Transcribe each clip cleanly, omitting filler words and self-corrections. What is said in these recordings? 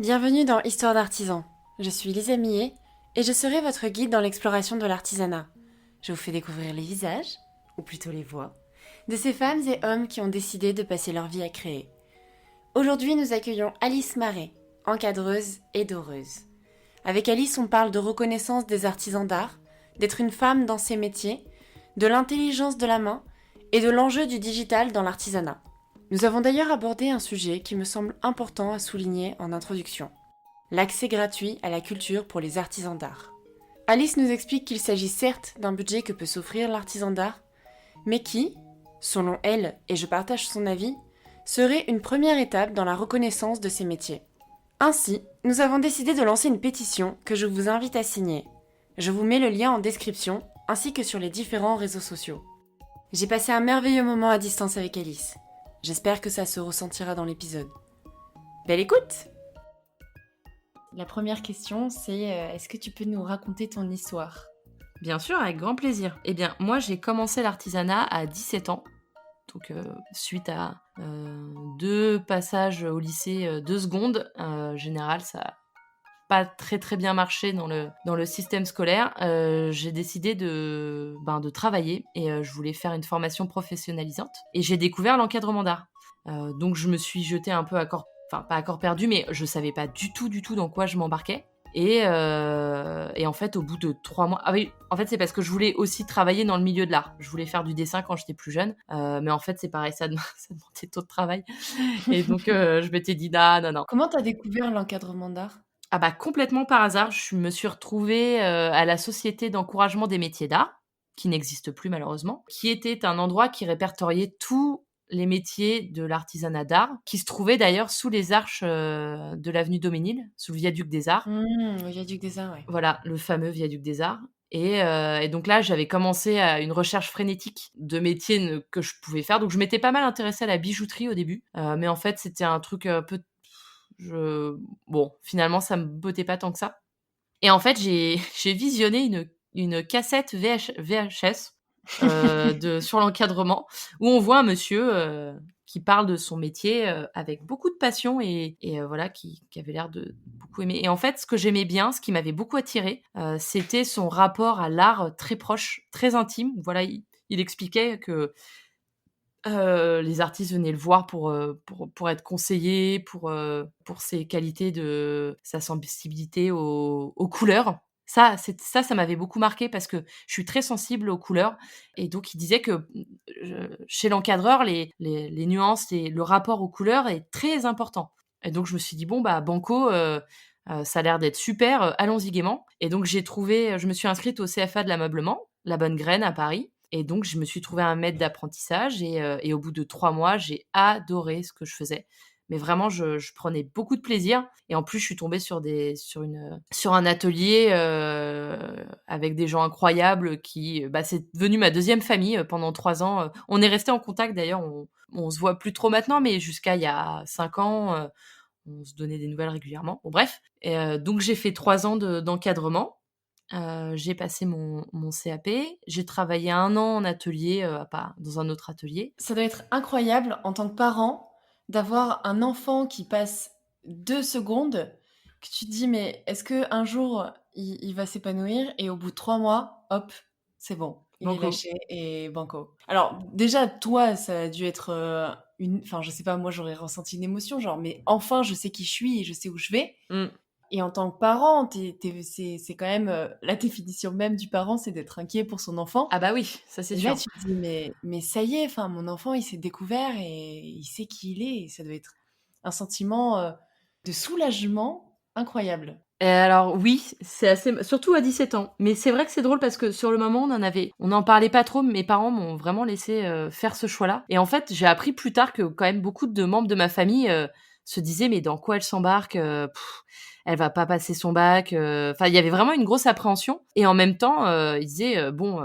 Bienvenue dans Histoire d'artisan. Je suis Lisa Millet et je serai votre guide dans l'exploration de l'artisanat. Je vous fais découvrir les visages, ou plutôt les voix, de ces femmes et hommes qui ont décidé de passer leur vie à créer. Aujourd'hui, nous accueillons Alice Marais, encadreuse et doreuse. Avec Alice, on parle de reconnaissance des artisans d'art, d'être une femme dans ses métiers, de l'intelligence de la main et de l'enjeu du digital dans l'artisanat. Nous avons d'ailleurs abordé un sujet qui me semble important à souligner en introduction. L'accès gratuit à la culture pour les artisans d'art. Alice nous explique qu'il s'agit certes d'un budget que peut s'offrir l'artisan d'art, mais qui, selon elle, et je partage son avis, serait une première étape dans la reconnaissance de ces métiers. Ainsi, nous avons décidé de lancer une pétition que je vous invite à signer. Je vous mets le lien en description, ainsi que sur les différents réseaux sociaux. J'ai passé un merveilleux moment à distance avec Alice. J'espère que ça se ressentira dans l'épisode. Belle écoute! La première question, c'est est-ce que tu peux nous raconter ton histoire? Bien sûr, avec grand plaisir. Eh bien, moi, j'ai commencé l'artisanat à 17 ans. Donc, suite à 2 passages au lycée, 2 secondes, général, ça n'a pas très, très bien marché dans le système scolaire. J'ai décidé de travailler et je voulais faire une formation professionnalisante et j'ai découvert l'encadrement d'art. Donc je me suis jetée un peu pas à corps perdu, mais je savais pas du tout dans quoi je m'embarquais. Et en fait, au bout de 3 mois... Ah oui, en fait, c'est parce que je voulais aussi travailler dans le milieu de l'art. Je voulais faire du dessin quand j'étais plus jeune. Mais en fait, c'est pareil, ça demandait trop de travail. Et donc, je m'étais dit: «Non, non, non». Comment t'as découvert l'encadrement d'art? Ah bah, complètement par hasard, je me suis retrouvée, à la Société d'encouragement des métiers d'art, qui n'existe plus malheureusement, qui était un endroit qui répertoriait tous les métiers de l'artisanat d'art, qui se trouvait d'ailleurs sous les arches, de l'avenue Daumesnil, sous le viaduc des Arts. Le viaduc des Arts, ouais. Voilà, le fameux viaduc des Arts. Et donc là, j'avais commencé à une recherche frénétique de métiers que je pouvais faire. Donc je m'étais pas mal intéressée à la bijouterie au début, mais en fait, c'était un truc un peu... Bon, finalement, ça me bottait pas tant que ça. Et en fait, j'ai visionné une cassette VHS sur l'encadrement, où on voit un monsieur qui parle de son métier avec beaucoup de passion et voilà, qui avait l'air de beaucoup aimer. Et en fait, ce que j'aimais bien, ce qui m'avait beaucoup attiré, c'était son rapport à l'art très proche, très intime. Voilà, il expliquait que les artistes venaient le voir pour être conseillés, pour ses qualités, sa sensibilité aux couleurs. Ça m'avait beaucoup marqué parce que je suis très sensible aux couleurs et donc il disait que, chez l'encadreur, les nuances et le rapport aux couleurs est très important. Et donc je me suis dit: «Bon, bah, banco, ça a l'air d'être super, allons-y gaiement». Et donc je me suis inscrite au CFA de l'ameublement, La Bonne Graine à Paris. Et donc, je me suis trouvé un maître d'apprentissage et au bout de 3 mois, j'ai adoré ce que je faisais. Mais vraiment, je prenais beaucoup de plaisir et en plus, je suis tombée sur un atelier, avec des gens incroyables c'est devenu ma deuxième famille, pendant 3 ans. On est restés en contact d'ailleurs, on se voit plus trop maintenant, mais jusqu'à il y a 5 ans, on se donnait des nouvelles régulièrement. Bon bref, donc j'ai fait 3 ans d'encadrement. J'ai passé mon CAP. J'ai travaillé 1 an en atelier, dans un autre atelier. Ça doit être incroyable en tant que parent d'avoir un enfant qui passe 2 secondes, que tu te dis mais est-ce qu'un jour il va s'épanouir et au bout de 3 mois, hop, c'est bon, il est Banco. lâché et banco. Alors déjà toi ça a dû être enfin je sais pas, moi j'aurais ressenti une émotion genre mais enfin je sais qui je suis et je sais où je vais. Mmh. Et en tant que parent, c'est quand même la définition même du parent, c'est d'être inquiet pour son enfant. Ah bah oui, ça c'est Et là, sûr. tu te dis, mais ça y est, enfin, mon enfant, il s'est découvert et il sait qui il est. Et ça doit être un sentiment de soulagement incroyable. Et alors oui, c'est assez surtout à 17 ans. Mais c'est vrai que c'est drôle parce que sur le moment, on n'en parlait pas trop. Mes parents m'ont vraiment laissé, faire ce choix-là. Et en fait, j'ai appris plus tard que quand même beaucoup de membres de ma famille, se disaient: «Mais dans quoi elle s'embarque? Elle va pas passer son bac», enfin, il y avait vraiment une grosse appréhension et en même temps, ils disaient: «Bon,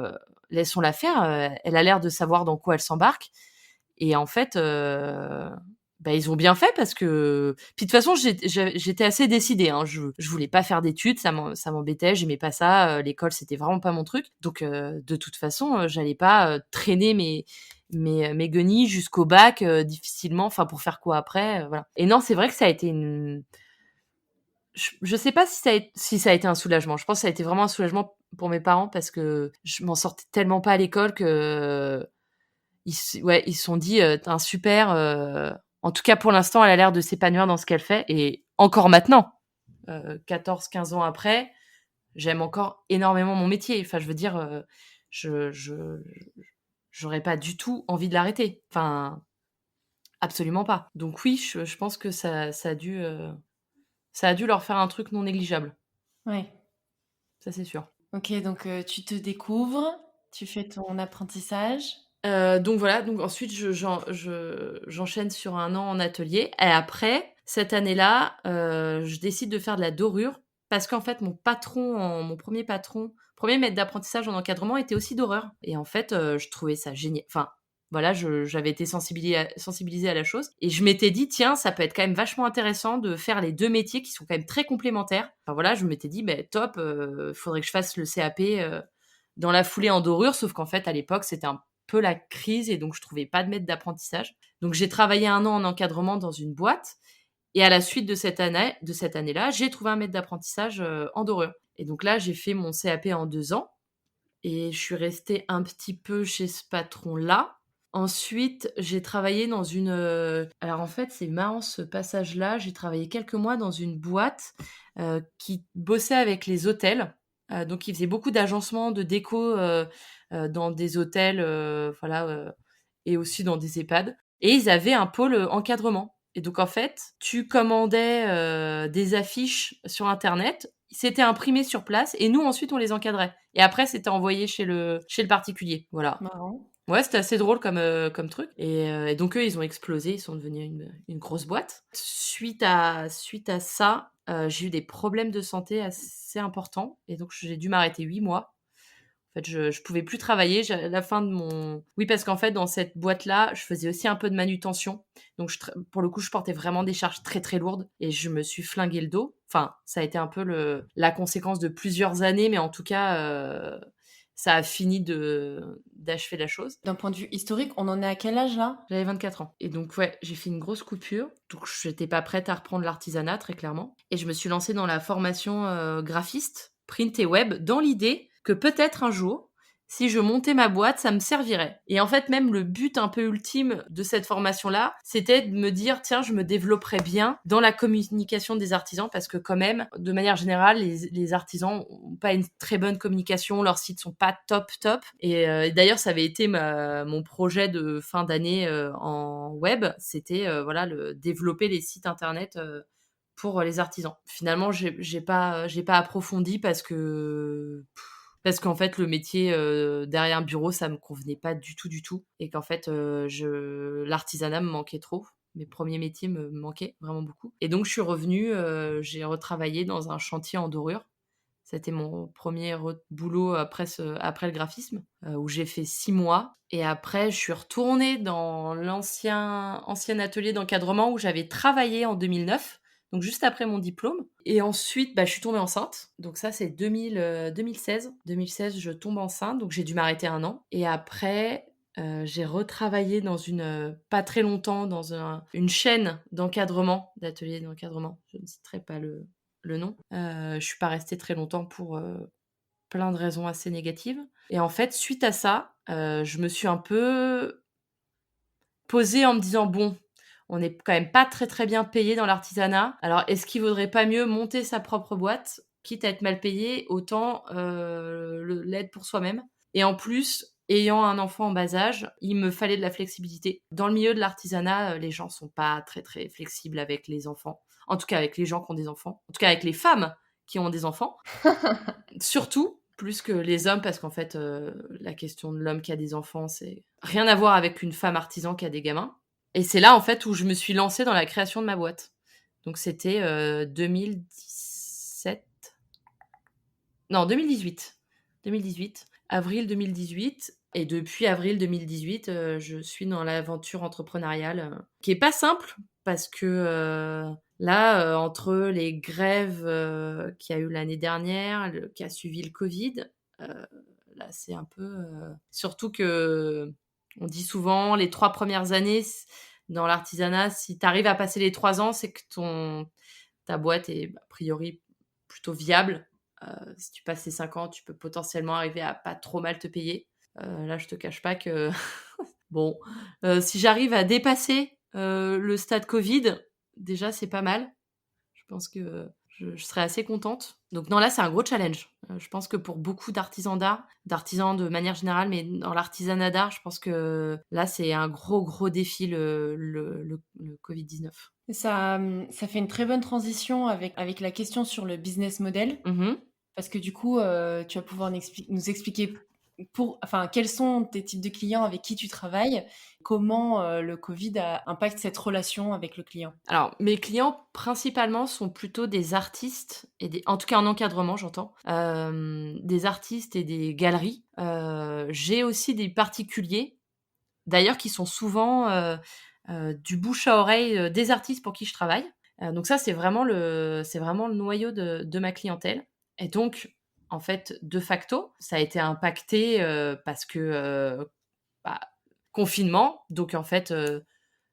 laissons-la faire, elle a l'air de savoir dans quoi elle s'embarque». Et en fait, ils ont bien fait parce que puis de toute façon, j'étais assez décidée, hein. Je voulais pas faire d'études, ça m'embêtait, j'aimais pas ça, l'école, c'était vraiment pas mon truc. Donc de toute façon, j'allais pas, traîner mes guenilles jusqu'au bac, difficilement, enfin pour faire quoi après, voilà. Et non, c'est vrai que ça a été je sais pas si ça a été un soulagement. Je pense que ça a été vraiment un soulagement pour mes parents parce que je m'en sortais tellement pas à l'école que ils se sont dit, «Tu un super, en tout cas pour l'instant, elle a l'air de s'épanouir dans ce qu'elle fait» et encore maintenant, 14-15 ans après, j'aime encore énormément mon métier. Enfin, je veux dire, je j'aurais pas du tout envie de l'arrêter. Enfin, absolument pas. Donc oui, je pense que ça a dû leur faire un truc non négligeable. Ouais. Ça, c'est sûr. Ok, donc tu te découvres, tu fais ton apprentissage. Donc voilà, donc ensuite j'enchaîne sur un an en atelier et après, cette année-là, je décide de faire de la dorure parce qu'en fait mon premier maître d'apprentissage en encadrement était aussi doreur et en fait, je trouvais ça génial. Enfin, voilà, j'avais été sensibilisée à la chose et je m'étais dit: «Tiens, ça peut être quand même vachement intéressant de faire les 2 métiers qui sont quand même très complémentaires». Enfin voilà, je m'étais dit: «Beh top, faudrait que je fasse le CAP, dans la foulée en dorure», sauf qu'en fait à l'époque, c'était un peu la crise et donc je trouvais pas de maître d'apprentissage. Donc j'ai travaillé un an en encadrement dans une boîte et à la suite de cette année-là, j'ai trouvé un maître d'apprentissage en dorure. Et donc là, j'ai fait mon CAP en 2 ans et je suis restée un petit peu chez ce patron-là. Ensuite, j'ai travaillé dans une... Alors en fait, c'est marrant ce passage-là. J'ai travaillé quelques mois dans une boîte qui bossait avec les hôtels. Donc, ils faisaient beaucoup d'agencement, de déco dans des hôtels, voilà, et aussi dans des EHPAD. Et ils avaient un pôle encadrement. Et donc, en fait, tu commandais des affiches sur Internet, c'était imprimé sur place, et nous, ensuite, on les encadrait. Et après, c'était envoyé chez le particulier. Voilà. Marrant. Ouais, c'était assez drôle comme truc. Et donc, eux, ils ont explosé, ils sont devenus une grosse boîte. Suite à ça, j'ai eu des problèmes de santé assez importants, et donc j'ai dû m'arrêter 8 mois. En fait, je pouvais plus travailler. À la fin de mon... Oui, parce qu'en fait, dans cette boîte-là, je faisais aussi un peu de manutention. Donc, pour le coup, je portais vraiment des charges très, très lourdes et je me suis flingué le dos. Enfin, ça a été un peu la conséquence de plusieurs années, mais en tout cas, ça a fini d'achever la chose. D'un point de vue historique, on en est à quel âge là? J'avais 24 ans. Et donc, ouais, j'ai fait une grosse coupure. Donc, j'étais pas prête à reprendre l'artisanat, très clairement. Et je me suis lancée dans la formation graphiste, print et web, dans l'idée que peut-être un jour, si je montais ma boîte, ça me servirait. Et en fait, même le but un peu ultime de cette formation-là, c'était de me dire, tiens, je me développerais bien dans la communication des artisans parce que quand même, de manière générale, les artisans ont pas une très bonne communication, leurs sites sont pas top top. Et d'ailleurs, ça avait été mon projet de fin d'année en web, c'était voilà, développer les sites internet pour les artisans. Finalement, j'ai pas approfondi parce qu'en fait, le métier derrière un bureau, ça me convenait pas du tout, du tout. Et qu'en fait, l'artisanat me manquait trop. Mes premiers métiers me manquaient vraiment beaucoup. Et donc, je suis revenue, j'ai retravaillé dans un chantier en dorure. C'était mon premier boulot après le graphisme, où j'ai fait 6 mois. Et après, je suis retournée dans ancien atelier d'encadrement où j'avais travaillé en 2009, donc juste après mon diplôme. Et ensuite, bah, je suis tombée enceinte. Donc ça, c'est 2016. 2016, je tombe enceinte, donc j'ai dû m'arrêter un an. Et après, j'ai retravaillé pas très longtemps, dans une chaîne d'ateliers d'encadrement. Je ne citerai pas le nom. Je suis pas restée très longtemps pour plein de raisons assez négatives. Et en fait, suite à ça, je me suis un peu posée en me disant bon, on n'est quand même pas très très bien payé dans l'artisanat. Alors, est-ce qu'il vaudrait pas mieux monter sa propre boîte, quitte à être mal payé, autant l'aide pour soi-même. Et en plus, ayant un enfant en bas âge, il me fallait de la flexibilité. Dans le milieu de l'artisanat, les gens sont pas très très flexibles avec les enfants. En tout cas, avec les gens qui ont des enfants. En tout cas, avec les femmes qui ont des enfants. Surtout, plus que les hommes, parce qu'en fait, la question de l'homme qui a des enfants, c'est rien à voir avec une femme artisan qui a des gamins. Et c'est là, en fait, où je me suis lancée dans la création de ma boîte. Donc, c'était 2017. Non, 2018. 2018. Avril 2018. Et depuis avril 2018, je suis dans l'aventure entrepreneuriale, qui est pas simple, parce que là, entre les grèves qu'il y a eu l'année dernière, qui a suivi le Covid, là, c'est un peu... surtout que on dit souvent, les 3 premières années dans l'artisanat, si tu arrives à passer les 3 ans, c'est que ta boîte est a priori plutôt viable. Si tu passes ces 5 ans, tu peux potentiellement arriver à pas trop mal te payer. Là, je te cache pas que bon, si j'arrive à dépasser, le stade Covid, déjà c'est pas mal. Je pense que je serais assez contente. Donc non, là, c'est un gros challenge. Je pense que pour beaucoup d'artisans d'art, d'artisans de manière générale, mais dans l'artisanat d'art, je pense que là, c'est un gros, gros défi le Covid-19. Ça fait une très bonne transition avec la question sur le business model, Mmh. parce que du coup, tu vas pouvoir nous expliquer quels sont tes types de clients avec qui tu travailles, comment le Covid impacte cette relation avec le client. Alors, mes clients, principalement, sont plutôt des artistes et en tout cas en encadrement, j'entends, des artistes et des galeries. J'ai aussi des particuliers, d'ailleurs, qui sont souvent, du bouche à oreille, des artistes pour qui je travaille. Donc ça, c'est vraiment le noyau de ma clientèle et donc en fait, de facto, ça a été impacté, parce que, bah, confinement, donc en fait,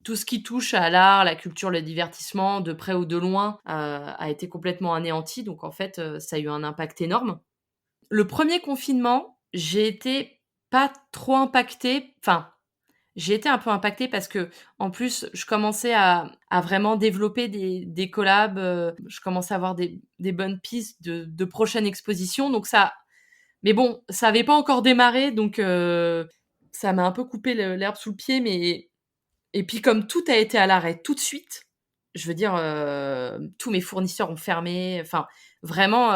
tout ce qui touche à l'art, la culture, le divertissement, de près ou de loin, a été complètement anéanti. Donc en fait, ça a eu un impact énorme. Le premier confinement, j'ai été pas trop impactée, enfin, j'ai été un peu impactée parce que en plus, je commençais à vraiment développer des collabs, je commençais à avoir des bonnes pistes de prochaines expositions, donc ça mais bon, ça avait pas encore démarré, donc ça m'a un peu coupé l'herbe sous le pied, mais et puis comme tout a été à l'arrêt tout de suite, je veux dire, tous mes fournisseurs ont fermé, enfin vraiment,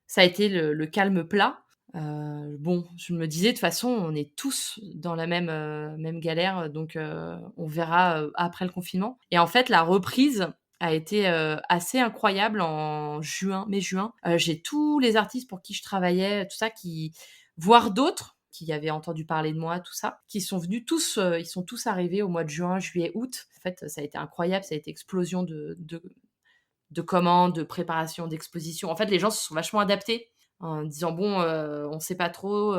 ça a été le calme plat. Bon, je me disais: «De toute façon, on est tous dans la même galère, donc on verra, après le confinement» et en fait, la reprise a été, assez incroyable en juin, mai-juin. J'ai tous les artistes pour qui je travaillais, tout ça, voire d'autres qui avaient entendu parler de moi, tout ça, qui sont venus tous, ils sont tous arrivés au mois de juin, juillet, août. En fait, ça a été incroyable, ça a été explosion de commandes, de préparation, d'expositions. En fait, les gens se sont vachement adaptés en disant: «Bon, on sait pas trop,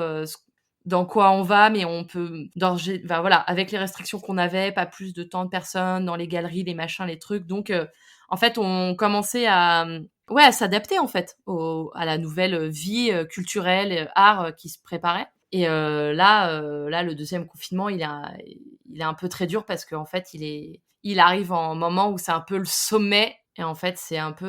dans quoi on va, mais on peut enfin voilà, avec les restrictions qu'on avait, pas plus de tant de personnes dans les galeries, les machins, les trucs». Donc en fait, on commençait à, ouais, à s'adapter en fait à la nouvelle, vie, culturelle, art, qui se préparait et là, le deuxième confinement, il est un peu très dur parce qu'en fait, il arrive en moment où c'est un peu le sommet et en fait, c'est un peu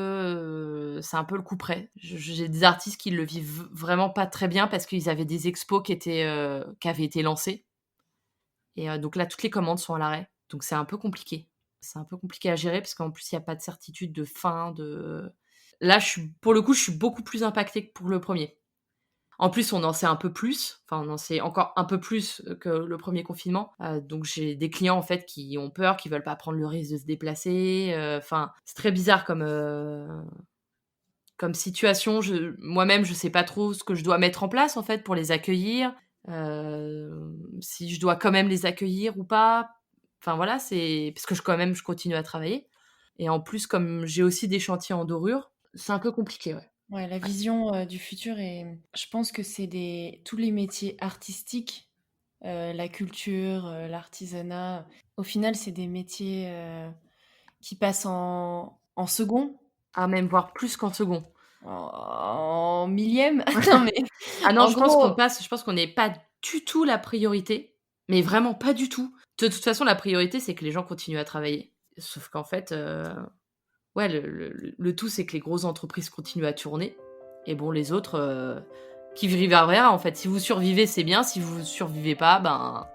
le couperet. J'ai des artistes qui le vivent vraiment pas très bien parce qu'ils avaient des expos qui avaient été lancées et donc là, toutes les commandes sont à l'arrêt. Donc c'est un peu compliqué. C'est un peu compliqué à gérer parce qu'en plus, il y a pas de certitude de fin, de là, pour le coup, je suis beaucoup plus impactée que pour le premier. En plus, on en sait un peu plus, enfin, on en sait encore un peu plus, que le premier confinement. Donc j'ai des clients, en fait, qui ont peur, qui veulent pas prendre le risque de se déplacer, enfin, c'est très bizarre comme situation. Moi-même, je sais pas trop ce que je dois mettre en place, en fait, pour les accueillir, si je dois quand même les accueillir ou pas. Enfin, voilà, c'est parce que je continue à travailler et en plus, comme j'ai aussi des chantiers en dorure, c'est un peu compliqué, ouais. Ouais, la vision du futur je pense que c'est tous les métiers artistiques, la culture, l'artisanat. Au final, c'est des métiers qui passent en second, Ah, même voire plus qu'en second. en millième. Non, mais Ah non, en gros, je pense qu'on n'est pas du tout la priorité, mais vraiment pas du tout. De toute façon, la priorité, c'est que les gens continuent à travailler. Sauf qu'en fait, ouais, le tout, c'est que les grosses entreprises continuent à tourner et bon, les autres, qui vivent à verra, en fait. Si vous survivez, c'est bien, si vous survivez pas, ben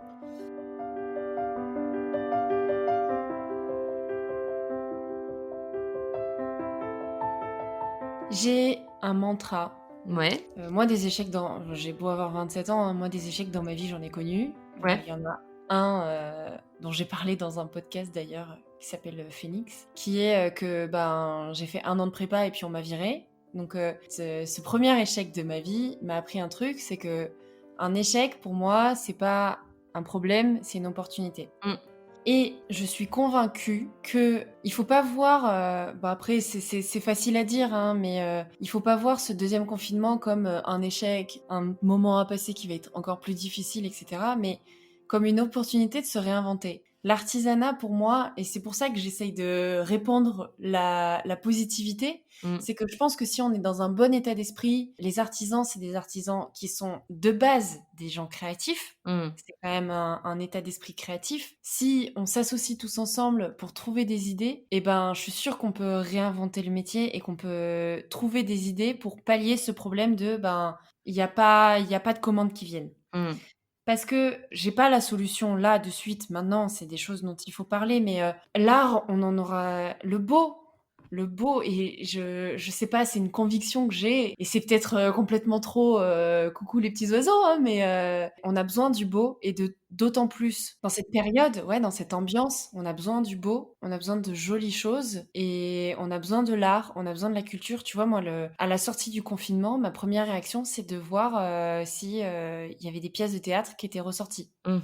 j'ai un mantra. ouais, Moi, des échecs j'ai beau avoir 27 ans, hein, moi, des échecs dans ma vie, j'en ai connu. Il ouais. y en a un dont j'ai parlé dans un podcast d'ailleurs, qui s'appelle Phoenix, qui est que ben, j'ai fait 1 an de prépa et puis on m'a virée. Donc, ce premier échec de ma vie m'a appris un truc, c'est que un échec, pour moi, c'est pas un problème, c'est une opportunité. Mmh. Et je suis convaincue que il faut pas voir, bah, après c'est facile à dire, hein, mais il faut pas voir ce deuxième confinement comme, un échec, un moment à passer qui va être encore plus difficile et cetera, mais comme une opportunité de se réinventer. L'artisanat pour moi, et c'est pour ça que j'essaye de répandre la positivité, Mmh. c'est que je pense que si on est dans un bon état d'esprit, les artisans, c'est des artisans qui sont de base des gens créatifs. Mmh. C'est quand même un état d'esprit créatif. Si on s'associe tous ensemble pour trouver des idées, eh ben, je suis sûre qu'on peut réinventer le métier et qu'on peut trouver des idées pour pallier ce problème de, ben, il y a pas de commandes qui viennent. Mmh. Parce que j'ai pas la solution là de suite, maintenant, c'est des choses dont il faut parler, mais l'art, on en aura le beau et je sais pas, c'est une conviction que j'ai et c'est peut-être complètement trop coucou les petits oiseaux, hein, mais on a besoin du beau et de d'autant plus dans cette période, ouais, dans cette ambiance, on a besoin du beau, on a besoin de jolies choses et on a besoin de l'art, on a besoin de la culture. Tu vois, moi, à la sortie du confinement, ma première réaction, c'est de voir si il y avait des pièces de théâtre qui étaient ressorties. Mmh.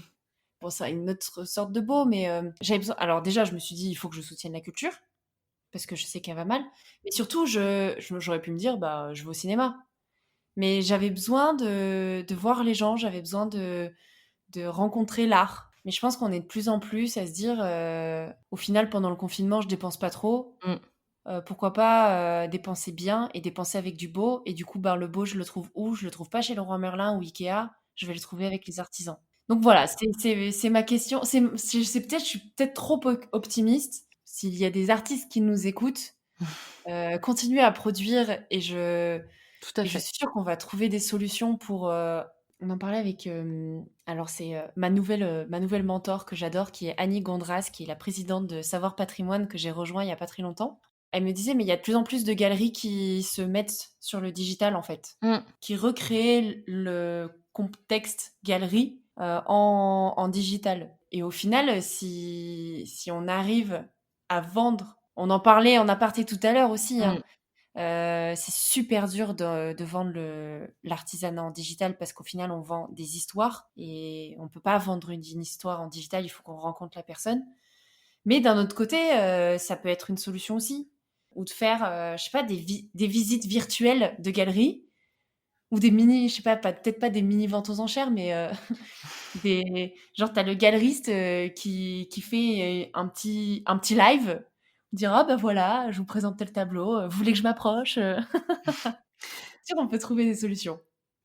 Bon, ça a une autre sorte de beau, mais j'avais besoin. Alors déjà, je me suis dit, il faut que je soutienne la culture parce que je sais qu'elle va mal. Mais surtout, j'aurais pu me dire, bah, je vais au cinéma. Mais j'avais besoin de voir les gens, j'avais besoin de rencontrer l'art. Mais je pense qu'on est de plus en plus à se dire, au final, pendant le confinement, je dépense pas trop. Mmh. Pourquoi pas dépenser bien et dépenser avec du beau. Et du coup, ben, le beau, je le trouve où? Je le trouve pas chez Leroy Merlin ou Ikea. Je vais le trouver avec les artisans. Donc voilà, c'est ma question. Je suis peut-être trop optimiste. S'il y a des artistes qui nous écoutent, continuez à produire Tout à et je fait. suis sûre qu'on va trouver des solutions pour. On en parlait avec. Alors, c'est ma nouvelle mentor que j'adore, qui est Annie Gondras, qui est la présidente de Savoir Patrimoine, que j'ai rejoint il y a pas très longtemps. Elle me disait, mais il y a de plus en plus de galeries qui se mettent sur le digital, en fait, Mmh. qui recréent le contexte galerie en digital. Et au final, si on arrive à vendre, on en parlait en aparté tout à l'heure aussi, hein, Mmh. c'est super dur de vendre l'artisanat en digital parce qu'au final, on vend des histoires et on peut pas vendre une histoire en digital, il faut qu'on rencontre la personne. Mais d'un autre côté, ça peut être une solution aussi. Ou de faire, je sais pas, des visites virtuelles de galeries ou des mini, je sais pas, peut-être pas des mini ventes aux enchères, mais genre, t'as le galeriste qui fait un petit live, dire ah ben voilà, je vous présente tel tableau, vous voulez que je m'approche sûr on peut trouver des solutions.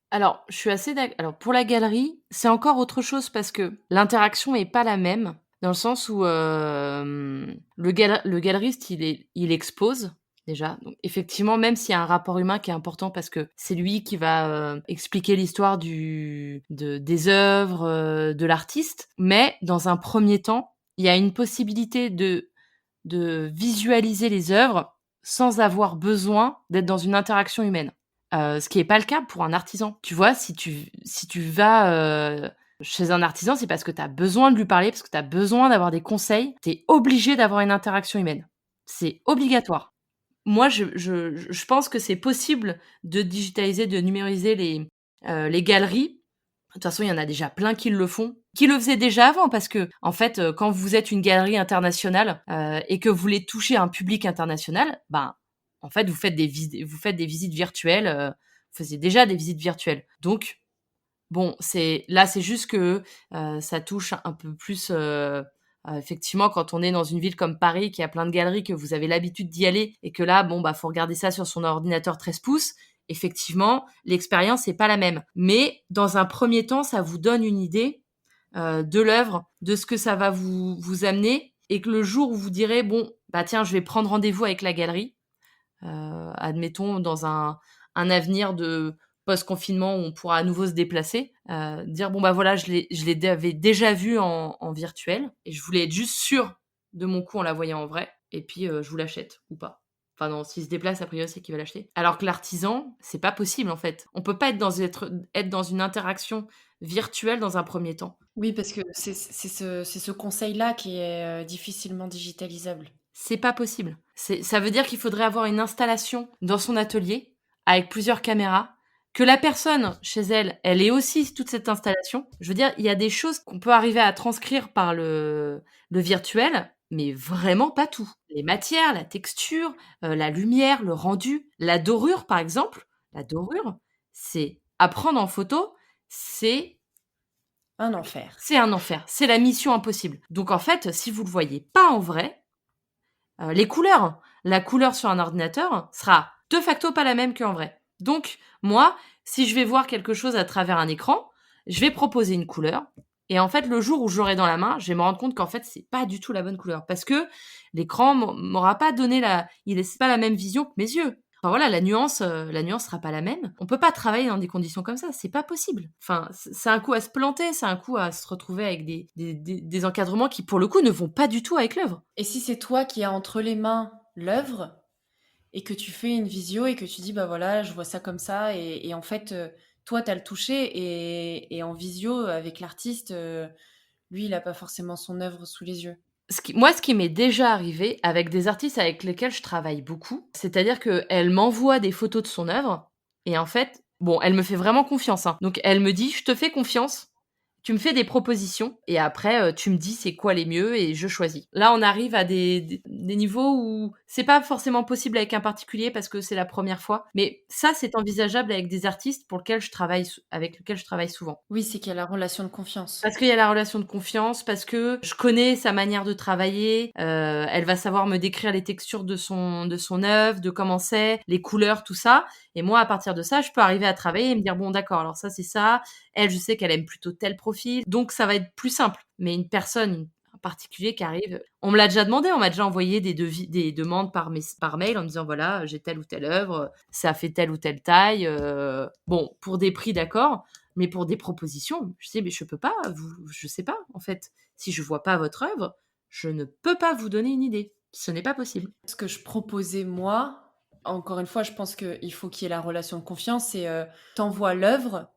Alors, je suis assez alors pour la galerie, c'est encore autre chose parce que l'interaction est pas la même, dans le sens où, le galeriste, il expose, déjà. Donc effectivement, même s'il y a un rapport humain qui est important parce que c'est lui qui va, expliquer l'histoire des œuvres, de l'artiste. Mais dans un premier temps, il y a une possibilité de visualiser les œuvres sans avoir besoin d'être dans une interaction humaine. Ce qui est pas le cas pour un artisan. Tu vois, si tu vas, chez un artisan, c'est parce que tu as besoin de lui parler, parce que tu as besoin d'avoir des conseils. Tu es obligé d'avoir une interaction humaine. C'est obligatoire. Moi, je pense que c'est possible de digitaliser, de numériser les galeries. De toute façon, il y en a déjà plein qui le font, qui le faisaient déjà avant parce que, en fait, quand vous êtes une galerie internationale, et que vous voulez toucher un public international, ben, en fait, vous faites des visites virtuelles, vous faisiez déjà des visites virtuelles. Donc bon, c'est juste que, ça touche un peu plus, effectivement, quand on est dans une ville comme Paris, qui a plein de galeries, que vous avez l'habitude d'y aller et que là, bon, bah, faut regarder ça sur son ordinateur 13 pouces. Effectivement, l'expérience est pas la même. Mais dans un premier temps, ça vous donne une idée, de l'œuvre, de ce que ça va vous amener et que le jour où vous direz: «Bon, bah, tiens, je vais prendre rendez-vous avec la galerie», admettons dans un avenir de post-confinement où on pourra à nouveau se déplacer, dire: «Bon, bah, voilà, avais déjà vu en virtuel et je voulais être juste sûre de mon coup en la voyant en vrai et puis, je vous l'achète ou pas». Enfin non, s'il se déplace, a priori, c'est qu'il va l'acheter. Alors que l'artisan, c'est pas possible, en fait. On peut pas être dans une interaction virtuelle dans un premier temps. Oui, parce que c'est ce conseil-là qui est difficilement digitalisable. C'est pas possible. Ça veut dire qu'il faudrait avoir une installation dans son atelier avec plusieurs caméras, que la personne chez elle, elle ait aussi toute cette installation. Je veux dire, il y a des choses qu'on peut arriver à transcrire par le virtuel, mais vraiment pas tout. Les matières, la texture, la lumière, le rendu, la dorure par exemple. La dorure, c'est à prendre en photo, c'est Un enfer. C'est un enfer, c'est la mission impossible. Donc en fait, si vous le voyez pas en vrai, les couleurs, la couleur sur un ordinateur sera de facto pas la même qu'en vrai. Donc moi, si je vais voir quelque chose à travers un écran, je vais proposer une couleur et en fait, le jour où je l'aurai dans la main, je vais me rendre compte qu'en fait, c'est pas du tout la bonne couleur parce que l'écran m'aura pas donné c'est pas la même vision que mes yeux. Enfin voilà, la nuance sera pas la même. On peut pas travailler dans des conditions comme ça, c'est pas possible. Enfin, c'est un coup à se planter, c'est un coup à se retrouver avec des encadrements qui, pour le coup, ne vont pas du tout avec l'œuvre. Et si c'est toi qui as entre les mains l'œuvre et que tu fais une visio et que tu dis, bah voilà, je vois ça comme ça, et en fait, toi, tu as le toucher, et en visio, avec l'artiste, lui, il a pas forcément son œuvre sous les yeux. Ce qui m'est déjà arrivé avec des artistes avec lesquels je travaille beaucoup, c'est-à-dire qu'elle m'envoie des photos de son œuvre et en fait, bon, elle me fait vraiment confiance, hein. Donc elle me dit: «Je te fais confiance, tu me fais des propositions et après, tu me dis c'est quoi les mieux et je choisis». Là, on arrive à des niveaux où c'est pas forcément possible avec un particulier parce que c'est la première fois, mais ça, c'est envisageable avec des artistes avec lesquels je travaille souvent. Oui, c'est qu'il y a la relation de confiance. Parce qu'il y a la relation de confiance, parce que je connais sa manière de travailler, elle va savoir me décrire les textures de son œuvre, de comment c'est, les couleurs, tout ça et moi, à partir de ça, je peux arriver à travailler et me dire: «Bon d'accord, alors ça, c'est ça. Elle, je sais qu'elle aime plutôt tel profil», donc ça va être plus simple. Mais un particulier qui arrive on me l'a déjà demandé, on m'a déjà envoyé des demandes par mail en me disant: «Voilà, j'ai telle ou telle œuvre, ça fait telle ou telle taille», bon, pour des prix, d'accord, mais pour des propositions, je dis: «Mais je peux pas, je sais pas, en fait. Si je vois pas votre œuvre, je ne peux pas vous donner une idée. Ce n'est pas possible». Ce que je proposais, moi, encore une fois, je pense qu'il faut qu'il y ait la relation de confiance, c'est, tu l'œuvre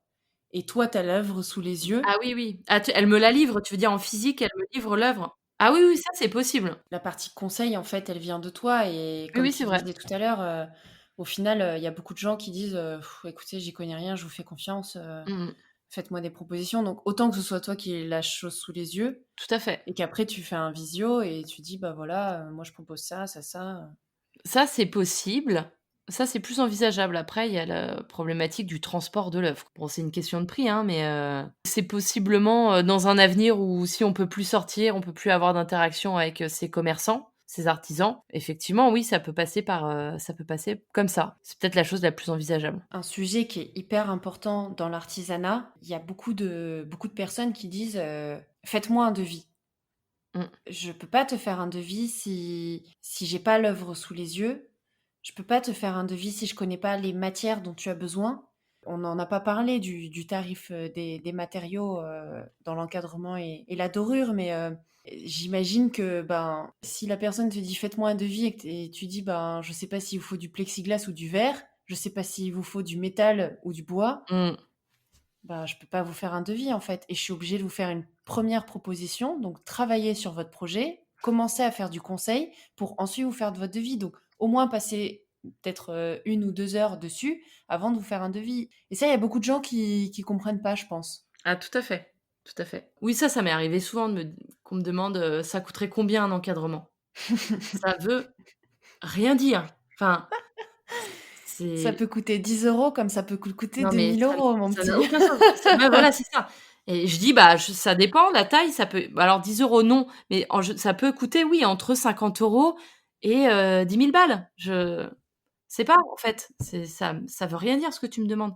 et toi, tu as l'œuvre sous les Ah yeux. oui, oui. Ah tu elle me la livre, tu veux dire en physique, elle me livre l'œuvre? Ah oui, oui, ça c'est possible. La partie conseil, en fait, elle vient de toi, et Oui, comme oui, tu c'est le vrai. disais tout à l'heure, au final, il y a beaucoup de gens qui disent, «Écoutez, j'y connais rien, je vous fais confiance, Mmh mh. faites-moi des propositions». Donc autant que ce soit toi qui aies la chose sous les yeux Tout à fait. et qu'après tu fais un visio et tu dis: «Bah, voilà, moi je propose ça, ça, ça». Ça, c'est possible. Ça, c'est plus envisageable. Après, il y a la problématique du transport de l'œuvre. Bon, c'est une question de prix, hein, mais c'est possiblement, dans un avenir où si on peut plus sortir, on peut plus avoir d'interaction avec, ces commerçants, ces artisans, effectivement, oui, ça peut passer comme ça. C'est peut-être la chose la plus envisageable. Un sujet qui est hyper important dans l'artisanat, il y a beaucoup de personnes qui disent, «Faites-moi un devis». Mmh. Je peux pas te faire un devis si j'ai pas l'œuvre sous les yeux. Je peux pas te faire un devis si je connais pas les matières dont tu as besoin. On n'en a pas parlé du tarif, des matériaux, dans l'encadrement et la dorure, mais j'imagine que, ben, si la personne te dit: «Faites-moi un devis», et tu dis: «Ben, je sais pas s'il vous faut du plexiglas ou du verre, je sais pas s'il vous faut du métal ou du bois», Mmh. bah, je peux pas vous faire un devis, en fait, et je suis obligée de vous faire une première proposition. Donc travaillez sur votre projet, commencez à faire du conseil pour ensuite vous faire de votre devis. Donc au moins passer peut-être, 1 ou 2 heures dessus avant de vous faire un devis, et ça, il y a beaucoup de gens qui comprennent pas, je pense. Ah tout à fait, tout à fait. Oui, ça m'est arrivé souvent qu'on me demande, «Ça coûterait combien un encadrement?» Ça veut rien dire. Enfin, Ça c'est peut coûter 10 € comme ça peut coûter non, deux mais mille euros, mon ça n'a petit. aucun sens. C'est ouais, voilà, c'est ça et je dis: «Bah, ça dépend, la taille, ça peut» bah, alors 10 € non, mais ça peut coûter, oui, entre 50 € et 10 000 balles. Je sais pas, en fait, ça veut rien dire ce que tu me demandes.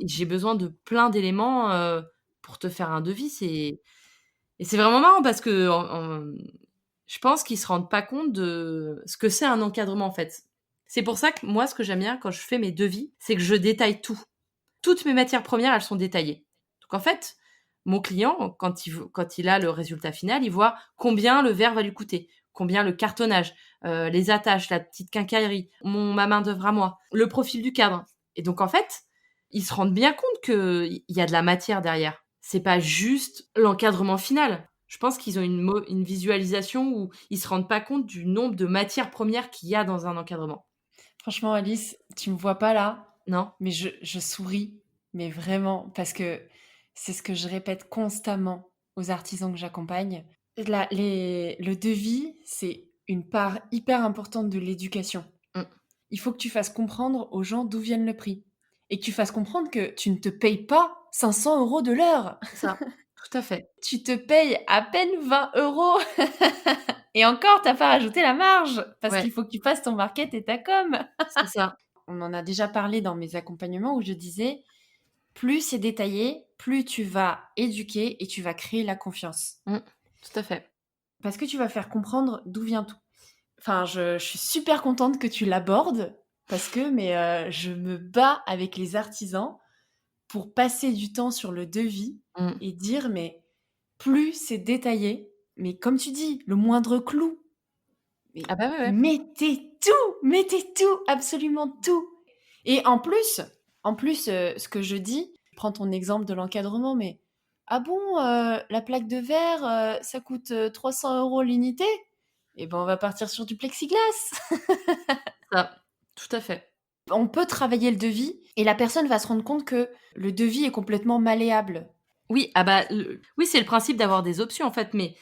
J'ai besoin de plein d'éléments, pour te faire un devis, et c'est vraiment marrant parce que je pense qu'ils se rendent pas compte de ce que c'est un encadrement, en fait. C'est pour ça que moi, ce que j'aime bien quand je fais mes devis, c'est que je détaille tout. Toutes mes matières premières, elles sont détaillées. Donc en fait, mon client, quand il a le résultat final, il voit combien le verre va lui coûter, combien le cartonnage, les attaches, la petite quincaillerie, ma main-d'œuvre à moi, le profil du cadre. Et donc en fait, ils se rendent bien compte qu'il y a de la matière derrière. C'est pas juste l'encadrement final. Je pense qu'ils ont une visualisation où ils se rendent pas compte du nombre de matières premières qu'il y a dans un encadrement. Franchement, Alice, tu me vois pas là, Non? mais je souris, mais vraiment, parce que c'est ce que je répète constamment aux artisans que j'accompagne. Le devis, c'est une part hyper importante de l'éducation. Mmh. Il faut que tu fasses comprendre aux gens d'où viennent le prix. et que tu fasses comprendre que tu ne te payes pas 500 € de l'heure. C'est ça, tout à fait. Tu te payes à peine 20 € et encore, tu pas rajouté la marge parce Ouais, qu'il faut que tu fasses ton market et ta com. c'est ça. On en a déjà parlé dans mes accompagnements où je disais, plus c'est détaillé, plus tu vas éduquer et tu vas créer la confiance. Mmh, tout à fait. Parce que tu vas faire comprendre d'où vient tout. Enfin, je suis super contente que tu l'abordes parce que je me bats avec les artisans pour passer du temps sur le devis Mmh. et dire: «Mais plus c'est détaillé, mais comme tu dis, le moindre clou, mais Ah bah, ouais, ouais. mettez tout, absolument tout». Et en plus, ce que je dis, prends ton exemple de l'encadrement, mais: «Ah bon, la plaque de verre, ça coûte, 300 € l'unité? Et ben, on va partir sur du plexiglas». Ça, tout à fait. On peut travailler le devis et la personne va se rendre compte que le devis est complètement malléable. Oui, ah bah, oui, c'est le principe d'avoir des options, en fait, mais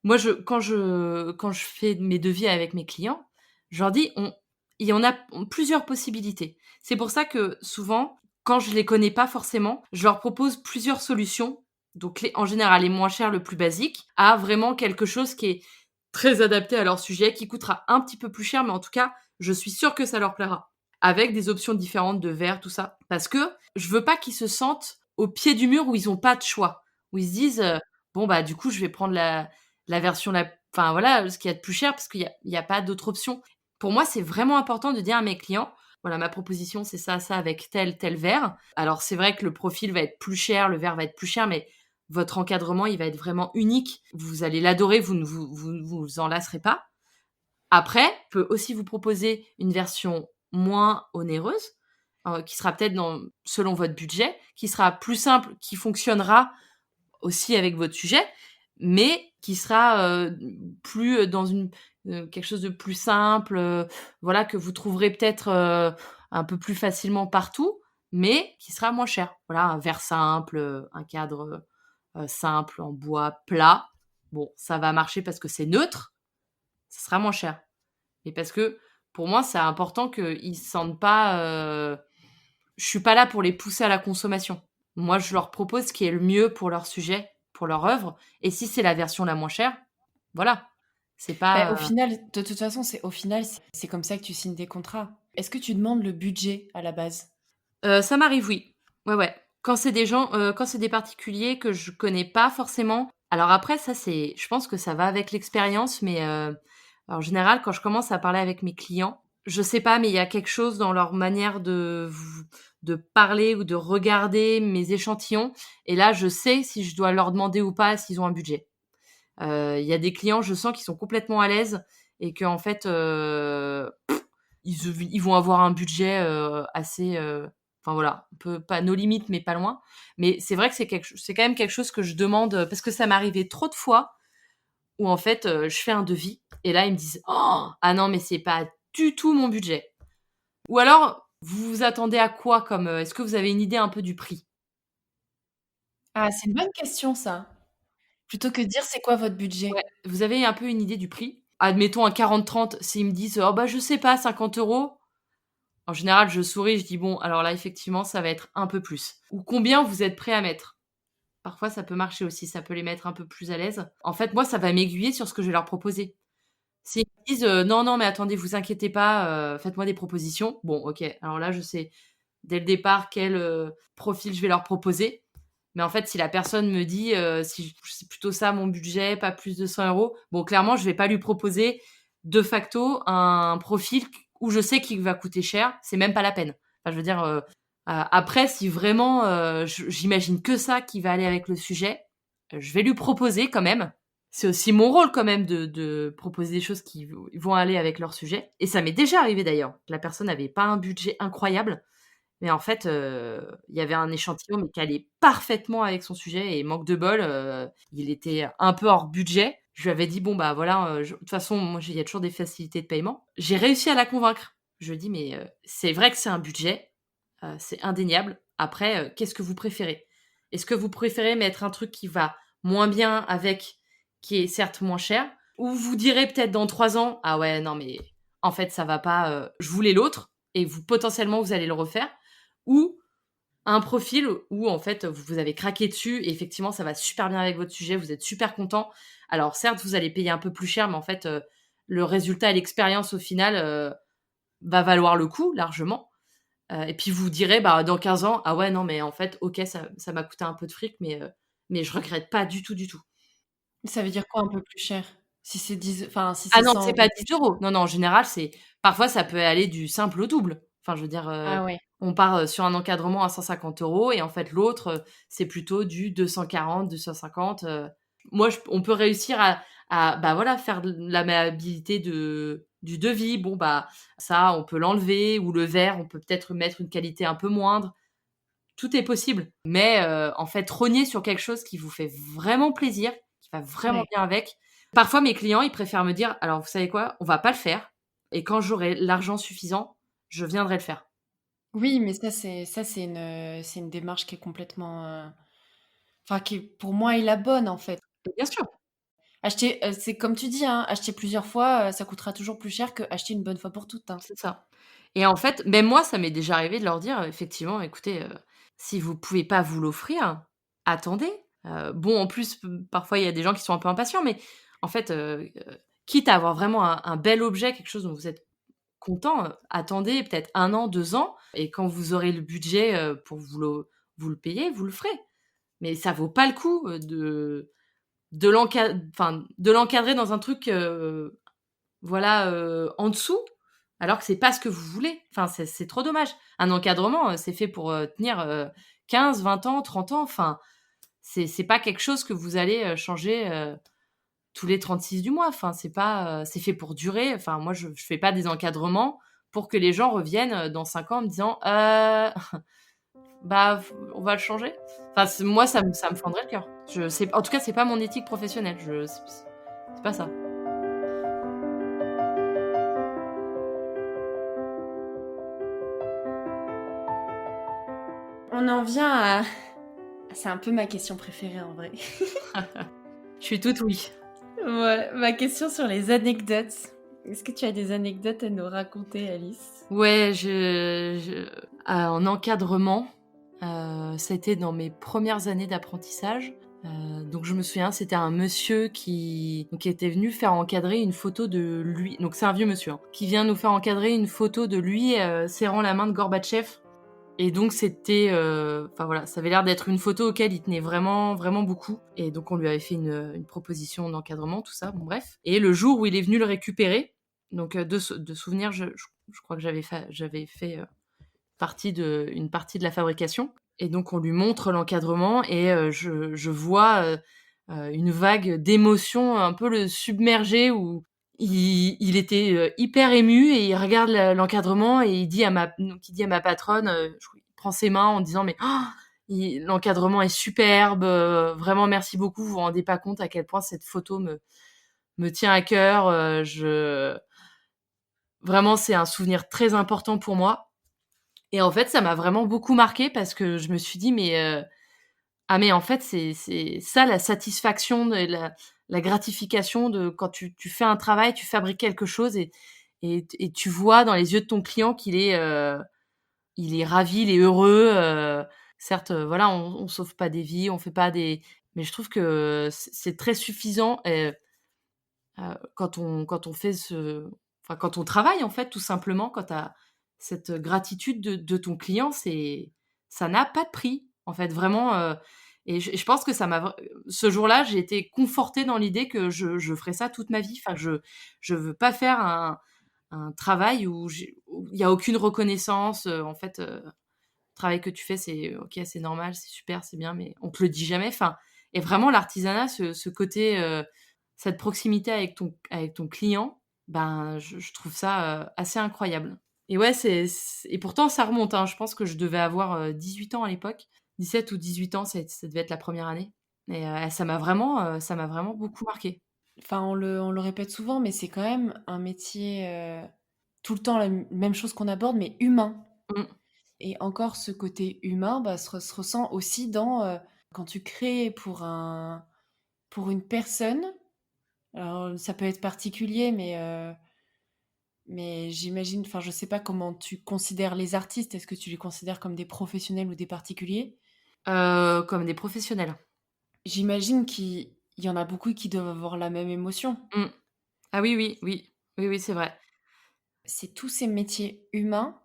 moi, quand je fais mes devis avec mes clients, je leur dis: «On il y en a plusieurs possibilités». C'est pour ça que souvent, quand je les connais pas forcément, je leur propose plusieurs solutions, donc en général les moins chères, le plus basique, à vraiment quelque chose qui est très adapté à leur sujet, qui coûtera un petit peu plus cher, mais en tout cas, je suis sûre que ça leur plaira. Avec des options différentes de verre, tout ça. Parce que je veux pas qu'ils se sentent au pied du mur où ils ont pas de choix, où ils se disent: «Bon, bah, du coup, je vais prendre la version enfin voilà, ce qu'il y a de plus cher parce qu'il y a pas d'autre option». Pour moi, c'est vraiment important de dire à mes clients: «Voilà, ma proposition, c'est ça avec tel verre. Alors c'est vrai que le profil va être plus cher, le verre va être plus cher, mais votre encadrement, il va être vraiment unique. Vous allez l'adorer, vous ne vous en lasserez pas. Après, je peux aussi vous proposer une version moins onéreuse, qui sera peut-être selon votre budget, qui sera plus simple, qui fonctionnera aussi avec votre sujet, mais qui sera, plus, dans quelque chose de plus simple, voilà, que vous trouverez peut-être, un peu plus facilement partout, mais qui sera moins cher. Voilà, un verre simple, un cadre, simple en bois plat. Bon, ça va marcher parce que c'est neutre, ça sera moins cher. Mais parce que pour moi, c'est important qu'ils se sentent pas, je suis pas là pour les pousser à la consommation. Moi, je leur propose ce qui est le mieux pour leur sujet, pour leur œuvre, et si c'est la version la moins chère, voilà. C'est Au pas, final, de toute façon, c'est comme ça que tu signes des contrats. Est-ce que tu demandes le budget à la base? ça m'arrive, oui. Ouais, ouais. Quand c'est des gens, quand c'est des particuliers que je connais pas forcément, alors après ça, je pense que ça va avec l'expérience, mais en général, quand je commence à parler avec mes clients, je sais pas, mais il y a quelque chose dans leur manière de parler ou de regarder mes échantillons, et là, je sais si je dois leur demander ou pas s'ils ont un budget. Il y a des clients, je sens qu'ils sont complètement à l'aise et qu'en fait, ils vont avoir un budget, assez, enfin voilà, un peu pas nos limites, mais pas loin. Mais c'est vrai que c'est quand même quelque chose que je demande, parce que ça m'est arrivé trop de fois où en fait, je fais un devis et là ils me disent: «Oh! Ah non, mais c'est pas du tout mon budget». Ou alors, vous vous attendez à quoi comme, est-ce que vous avez une idée un peu du prix? Ah, c'est une bonne question ça. Plutôt que de dire: «C'est quoi votre Ouais, budget?» vous avez un peu une idée du prix? Admettons un 40-30, s'ils me disent: «Oh bah, je sais pas, 50 €». En général, je souris, je dis: «Bon, alors là, effectivement, ça va être un peu plus». Ou combien vous êtes prêt à mettre? Parfois, ça peut marcher aussi, ça peut les mettre un peu plus à l'aise. En fait, moi, ça va m'aiguiller sur ce que je vais leur proposer. S'ils me disent: «Non, non, mais attendez, vous inquiétez pas, faites-moi des propositions». Bon, OK, alors là, je sais dès le départ quel, profil je vais leur proposer. Mais en fait, si la personne me dit, si c'est plutôt ça mon budget, pas plus de 100 €, bon, clairement, je vais pas lui proposer de facto un profil où je sais qu'il va coûter cher, c'est même pas la peine. Enfin, je veux dire, après si vraiment, j'imagine que ça qui va aller avec le sujet, je vais lui proposer quand même. C'est aussi mon rôle quand même de proposer des choses qui vont aller avec leur sujet, et ça m'est déjà arrivé d'ailleurs. La personne avait pas un budget incroyable, mais en fait, il y avait un échantillon, mais qui allait parfaitement avec son sujet, et manque de bol, il était un peu hors budget. Je lui avais dit: «Bon, bah, voilà, de toute façon, moi, il y a toujours des facilités de paiement». J'ai réussi à la convaincre. Je lui ai dit: «Mais, c'est vrai que c'est un budget, c'est indéniable. Après, qu'est-ce que vous préférez? Est-ce que vous préférez mettre un truc qui va moins bien avec, qui est certes moins cher? Ou vous direz peut-être dans 3 ans: "Ah ouais, non mais en fait ça va pas, je voulais l'autre", et vous potentiellement vous allez le refaire? Ou un profil où en fait, vous avez craqué dessus et effectivement ça va super bien avec votre sujet, vous êtes super content. Alors certes, vous allez payer un peu plus cher, mais en fait, le résultat et l'expérience au final, va valoir le coup largement. Et puis vous direz, bah, dans 15 ans: «Ah ouais, non mais en fait, OK, ça m'a coûté un peu de fric, mais je regrette pas du tout, du tout». Ça veut dire quoi un peu plus cher? Si c'est 10, enfin si Ah c'est non, 100 c'est pas € 10 plus cher? euros. Non, non, en général, c'est parfois ça peut aller du simple au double. Enfin, je veux dire, Ah ouais. on part, sur un encadrement à 150 € et en fait l'autre, c'est plutôt du 240-250. Moi on peut réussir à bah, voilà, faire de l'amabilité du devis. Bon, bah, ça on peut l'enlever ou le verre, on peut peut-être mettre une qualité un peu moindre. Tout est possible, mais en fait, rogner sur quelque chose qui vous fait vraiment plaisir, qui va vraiment Ouais. bien avec. Parfois, mes clients, ils préfèrent me dire: «Alors, vous savez quoi? On va pas le faire et quand j'aurai l'argent suffisant, je viendrai le faire». Oui, mais c'est une démarche qui est complètement, enfin qui est pour moi est la bonne en fait. Et bien sûr, Acheter, c'est comme tu dis, hein, acheter plusieurs fois, ça coûtera toujours plus cher qu'acheter une bonne fois pour toutes, hein. c'est ça. Et en fait, même moi, ça m'est déjà arrivé de leur dire, effectivement: «Écoutez, si vous pouvez pas vous l'offrir, attendez». Bon, en plus, parfois, il y a des gens qui sont un peu impatients, mais en fait, quitte à avoir vraiment un bel objet, quelque chose dont vous êtes content, attendez peut-être 1 an, 2 ans et quand vous aurez le budget, pour vous le payer, vous le ferez. Mais ça vaut pas le coup, de l'encadrer dans un truc, voilà, en dessous, alors que c'est pas ce que vous voulez. Enfin, c'est trop dommage. Un encadrement, c'est fait pour, tenir, 15-20 ans, 30 ans. Enfin, c'est pas quelque chose que vous allez, changer, tous les 36 du mois. Enfin, c'est pas, c'est fait pour durer. Enfin, moi, je fais pas des encadrements pour que les gens reviennent, dans 5 ans en me disant: bah, on va le changer». Enfin, moi, ça me fendrait le cœur. Je c'est en tout cas, c'est pas mon éthique professionnelle. C'est pas ça. On en vient à c'est un peu ma question préférée en vrai. Je suis toute oui. Ouais, ma question sur les anecdotes. Est-ce que tu as des anecdotes à nous raconter, Alice? Ouais, en encadrement, c'était dans mes premières années d'apprentissage. Donc je me souviens, c'était un monsieur qui était venu faire encadrer une photo de lui, donc c'est un vieux monsieur, hein, qui vient nous faire encadrer une photo de lui, serrant la main de Gorbatchev. Et donc c'était, enfin voilà, ça avait l'air d'être une photo auquel il tenait vraiment, vraiment beaucoup et donc on lui avait fait une proposition d'encadrement, tout ça, bon bref. Et le jour où il est venu le récupérer, donc de souvenir, je crois que j'avais fait, une partie de la fabrication et donc on lui montre l'encadrement et je vois, une vague d'émotion un peu le submerger où il était, hyper ému et il regarde l'encadrement et il dit à ma patronne, il prend ses mains en disant: «Mais l'encadrement est superbe, vraiment merci beaucoup, vous vous rendez pas compte à quel point cette photo me tient à cœur, je vraiment c'est un souvenir très important pour moi». Et en fait, ça m'a vraiment beaucoup marquée parce que je me suis dit: «Mais, ah mais en fait, c'est ça la satisfaction de la gratification de quand tu fais un travail, tu fabriques quelque chose et tu vois dans les yeux de ton client il est ravi, il est heureux». Certes, voilà, on sauve pas des vies, on fait pas des mais je trouve que c'est très suffisant et quand on fait quand on travaille, en fait, tout simplement, quand tu as cette gratitude de ton client, ça n'a pas de prix, en fait, vraiment, et je pense que ça m'a vr ce jour-là, j'ai été confortée dans l'idée que je ferai ça toute ma vie. Enfin, je veux pas faire un travail où il y a aucune reconnaissance, en fait, le travail que tu fais, c'est OK, c'est normal, c'est super, c'est bien, mais on te le dit jamais. Enfin et vraiment l'artisanat, ce côté, cette proximité avec ton client, ben, je trouve ça, assez incroyable. Et ouais, c'est et pourtant ça remonte, hein. Je pense que je devais avoir, 18 ans à l'époque. 17 ou 18 ans, ça devait être la première année et ça m'a vraiment beaucoup marquée. Enfin, on le répète souvent, mais c'est quand même un métier, tout le temps la même chose qu'on aborde, mais humain. Mmh, Et encore ce côté humain, bah, se ressent aussi dans, quand tu crées pour une personne, alors ça peut être particulier, mais Mais j'imagine, enfin, je sais pas comment tu considères les artistes. Est-ce que tu les considères comme des professionnels ou des particuliers? Comme des professionnels. J'imagine qu'il y en a beaucoup qui doivent avoir la même émotion. Mmh. Ah oui, oui, oui. Oui, oui, c'est vrai. C'est tous ces métiers humains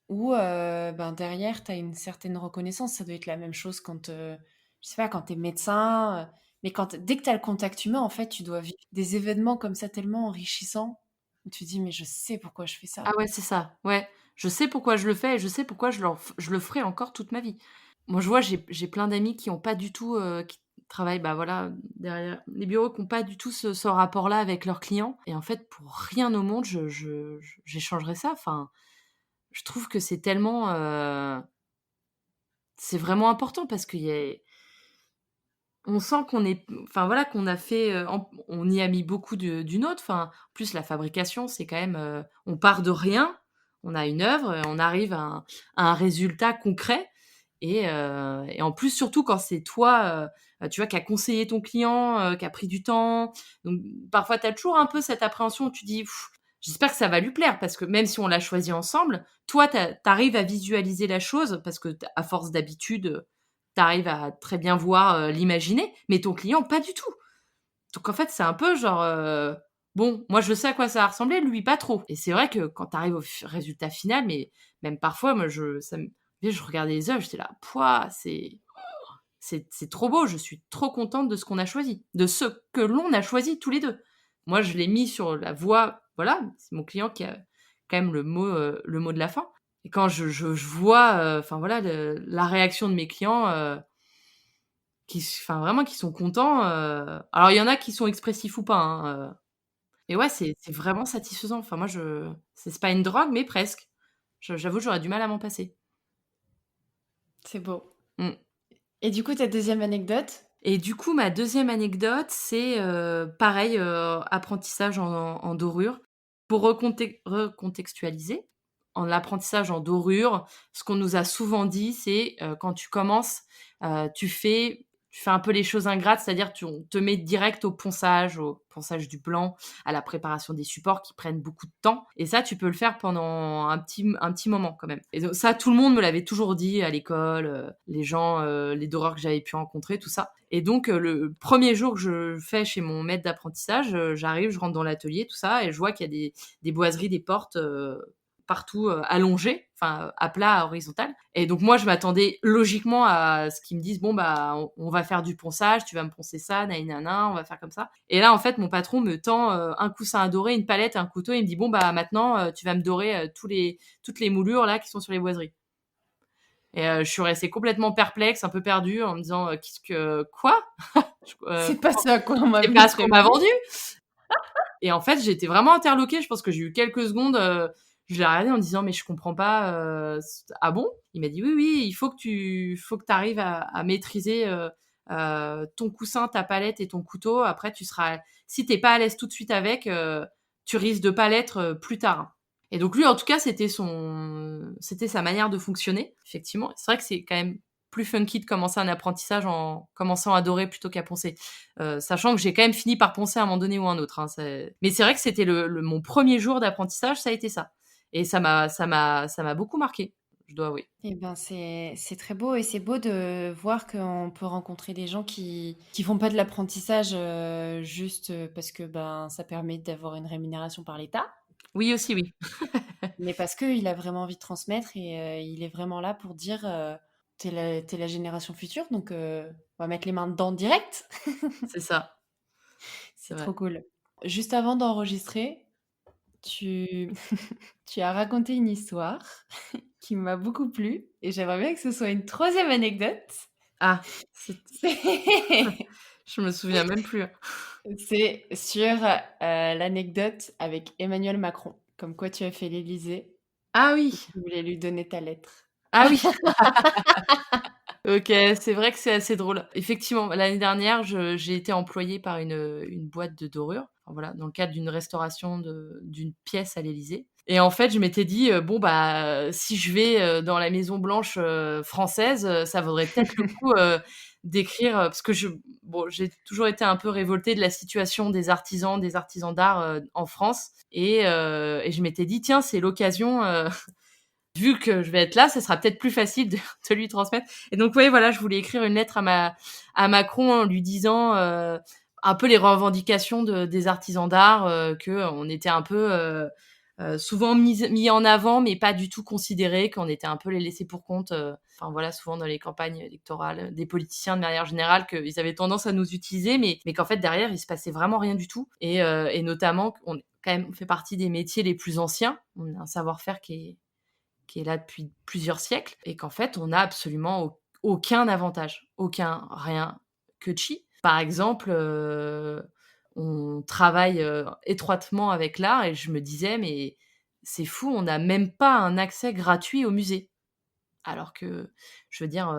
où, ben, derrière, tu as une certaine reconnaissance. Ça doit être la même chose quand, je sais pas, quand tu es médecin, mais dès que tu as le contact humain, en fait, tu dois vivre des événements comme ça tellement enrichissants où tu te dis: «Mais je sais pourquoi je fais Ah ça». ouais, c'est ça, ouais. Je sais pourquoi je le fais et je sais pourquoi je le ferai encore toute ma vie. Moi, je vois, j'ai plein d'amis qui ont pas du tout, qui travaillent, bah, voilà, derrière les bureaux, qui ont pas du tout ce rapport-là avec leurs clients et en fait, pour rien au monde, j'échangerais ça. Enfin, je trouve que c'est tellement, c'est vraiment important parce qu'il y a on sent qu'on est enfin, voilà, qu'on a fait, on y a mis beaucoup d'une autre. Enfin, en plus la fabrication, c'est quand même, on part de rien, on a une œuvre, on arrive à un résultat concret et en plus, surtout quand c'est toi, tu vois, qui a conseillé ton client, qui a pris du temps. Donc parfois, tu as toujours un peu cette appréhension où tu dis: «Pff, j'espère que ça va lui plaire» parce que même si on l'a choisi ensemble, toi, tu arrives à visualiser la chose parce que à force d'habitude, tu arrives à très bien voir, l'imaginer, mais ton client pas du tout. Donc en fait, c'est un peu genre, bon, moi je sais à quoi ça va ressembler, lui pas trop. Et c'est vrai que quand tu arrives au résultat final, mais même parfois, moi je regardais les œuvres, j'étais là: «Pouah, c'est trop beau, je suis trop contente de ce qu'on a choisi, de ce que l'on a choisi tous les 2. Moi, je l'ai mis sur la voie, voilà, c'est mon client qui a quand même le mot de la fin. Et quand je vois, enfin voilà, la réaction de mes clients, enfin vraiment qui sont contents, alors il y en a qui sont expressifs ou pas, hein, et ouais, c'est vraiment satisfaisant. Enfin moi c'est pas une drogue, mais presque. J'avoue, j'aurais du mal à m'en passer. C'est beau. Mmh. Et du coup, ta deuxième anecdote? Et du coup, ma deuxième anecdote, c'est, pareil, apprentissage en dorure. Pour recontextualiser, en apprentissage en dorure, ce qu'on nous a souvent dit, c'est, quand tu commences, tu fais un peu les choses ingrates, c'est-à-dire on te met direct au ponçage du blanc, à la préparation des supports qui prennent beaucoup de temps et ça, tu peux le faire pendant un petit moment quand même et donc ça, tout le monde me l'avait toujours dit à l'école, les gens, les doreurs que j'avais pu rencontrer, tout ça et donc le 1er jour que je fais chez mon maître d'apprentissage, j'arrive, je rentre dans l'atelier, tout ça et je vois qu'il y a des boiseries, des portes, partout, allongées, enfin, à plat, à horizontal et donc moi, je m'attendais logiquement à ce qu'ils me disent: «Bon, bah, on va faire du ponçage, tu vas me poncer ça, nani nana, on va faire comme ça» et là, en fait, mon patron me tend, un coussin à dorer, une palette, un couteau et il me dit: «Bon, bah, maintenant, tu vas me dorer, toutes les moulures là qui sont sur les boiseries» et je suis restée complètement perplexe, un peu perdue en me disant: «Qu'est-ce que quoi?» Je C'est pas ça à quoi on C'est m'avait pas ce qu'on m'a prévenu. vendu et en fait, j'étais vraiment interloquée. Je pense que j'ai eu quelques secondes, je l'ai regardé en me disant: «Mais je comprends pas, ah bon?» Il m'a dit: «Oui, oui, il faut que tu arrives à maîtriser, ton coussin, ta palette et ton couteau. Après tu seras si tu es pas à l'aise tout de suite avec, tu risques de pas l'être, plus tard». Et donc lui, en tout cas, c'était sa manière de fonctionner, effectivement. C'est vrai que c'est quand même plus funky de commencer un apprentissage en commençant à dorer plutôt qu'à poncer. Sachant que j'ai quand même fini par poncer à un moment donné ou un autre, hein, mais c'est vrai que c'était mon premier jour d'apprentissage, ça a été ça et ça m'a beaucoup marqué, je dois avouer. Eh ben, c'est très beau et c'est beau de voir qu'on peut rencontrer des gens qui font pas de l'apprentissage, juste, parce que, ben, ça permet d'avoir une rémunération par l'État, Oui aussi, oui, mais parce qu'il a vraiment envie de transmettre et il est vraiment là pour dire, «Tu la génération future donc on va mettre les mains dedans direct». c'est ça, c'est C'est vrai. trop cool. Juste avant d'enregistrer, tu tu as raconté une histoire qui m'a beaucoup plu et j'aimerais bien que ce soit une troisième anecdote. Ah, C'est je me souviens même plus, hein. c'est sur, l'anecdote avec Emmanuel Macron. Comme quoi tu as fait l'Élysée Ah et oui, tu voulais lui donner ta lettre. ah oui! OK, c'est vrai que c'est assez drôle. Effectivement, l'année dernière, j'ai été employée par une boîte de dorure, enfin voilà, dans le cadre d'une restauration d'une pièce à l'Élysée Et en fait, je m'étais dit, bon, bah, si je vais, dans la Maison Blanche, française, ça vaudrait peut-être le coup, d'écrire, parce que j'ai toujours été un peu révoltée de la situation des artisans d'art, en France et je m'étais dit: «Tiens, c'est l'occasion, vu que je vais être là, ça sera peut-être plus facile de lui transmettre». Et donc ouais, voilà, je voulais écrire une lettre à Macron en lui disant, un peu les revendications des artisans d'art, qu'on était un peu, souvent mis en avant, mais pas du tout considérés, qu'on était un peu les laissés pour compte, enfin voilà, souvent dans les campagnes électorales, des politiciens de manière générale, qu'ils avaient tendance à nous utiliser, mais qu'en fait derrière il se passait vraiment rien du tout. Et notamment qu'on quand même fait partie des métiers les plus anciens. On a un savoir-faire qui est là depuis plusieurs siècles et qu'en fait on n'a absolument aucun avantage, aucun, rien, que chi. Par exemple, on travaille, étroitement avec l'art et je me disais: «Mais c'est fou, on n'a même pas un accès gratuit au musée». Alors que, je veux dire,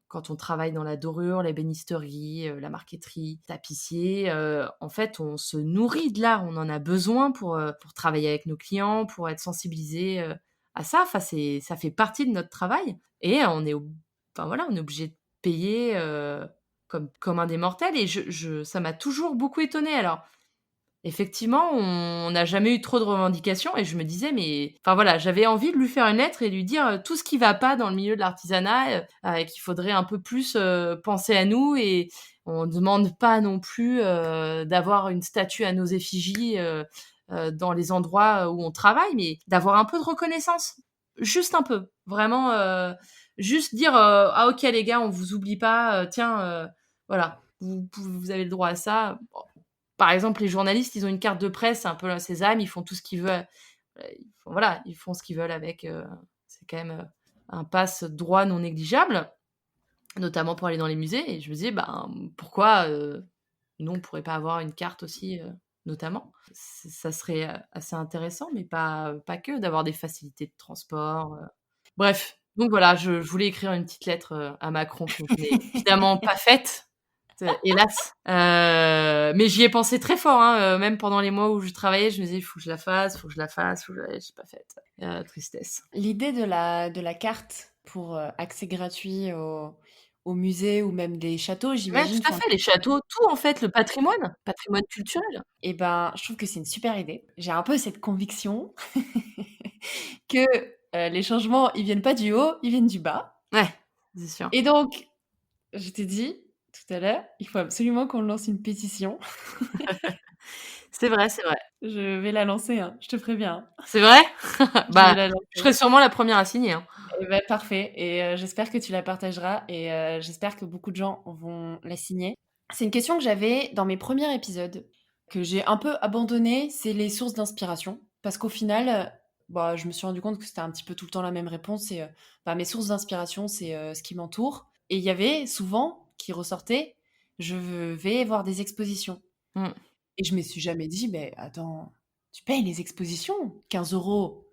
quand on travaille dans la dorure, l'ébénisterie, la marqueterie, tapissier, en fait, on se nourrit de l'art. On en a besoin pour travailler avec nos clients, pour être sensibilisés, à ça. Enfin, ça fait partie de notre travail et enfin voilà, on est obligé de payer, comme un des mortels et ça m'a toujours beaucoup étonnée. Alors, effectivement, on n'a jamais eu trop de revendications et je me disais: «Mais» enfin voilà, j'avais envie de lui faire une lettre et lui dire, tout ce qui va pas dans le milieu de l'artisanat, et qu'il faudrait un peu plus, penser à nous et on demande pas non plus, d'avoir une statue à nos effigies, dans les endroits où on travaille, mais d'avoir un peu de reconnaissance. Juste un peu. Vraiment, juste dire, «Ah OK les gars, on vous oublie pas, tiens, voilà, vous avez le droit à ça». Par exemple, les journalistes, ils ont une carte de presse, c'est un peu la sésame, ils font tout ce qu'ils veulent, ils font ce qu'ils veulent avec, c'est quand même, un passe-droit non négligeable, notamment pour aller dans les musées et je me disais: «Ben, pourquoi, nous, on pourrait pas avoir une carte aussi, notamment?» Ça serait, assez intéressant, mais pas que, d'avoir des facilités de transport, Bref, donc voilà, je voulais écrire une petite lettre, à Macron que je n'ai évidemment pas faite. Hélas. Mais j'y ai pensé très fort, hein, même pendant les mois où je travaillais, je me disais: «Il faut que je la fasse, il faut que je la fasse, faut que je la» j'ai pas faite. Tristesse. L'idée de la carte pour accès gratuit au musée ou même des châteaux, Ouais, j'imagine. tout à Enfin, fait, les châteaux, tout en fait, le patrimoine culturel. et ben, je trouve que c'est une super idée. J'ai un peu cette conviction que les changements, ils viennent pas du haut, ils viennent du bas. Ouais, c'est sûr. Et donc, je t'ai dit tout à l'heure, il faut absolument qu'on lance une pétition. C'est vrai, c'est vrai. Je vais la lancer, hein, je te préviens. C'est vrai? Je vais Bah, la je serai lancer. sûrement la première à signer, hein. Et bah, parfait et j'espère que tu la partageras et j'espère que beaucoup de gens vont la signer. C'est une question que j'avais dans mes premiers épisodes, que j'ai un peu abandonnée, c'est les sources d'inspiration. Parce qu'au final, bah, je me suis rendu compte que c'était un petit peu tout le temps la même réponse, c'est, bah, mes sources d'inspiration, c'est, ce qui m'entoure et il y avait souvent qui ressortait: «Je vais voir des expositions» Mmh. et je me suis jamais dit: «Mais attends, tu payes les expositions? 15 €.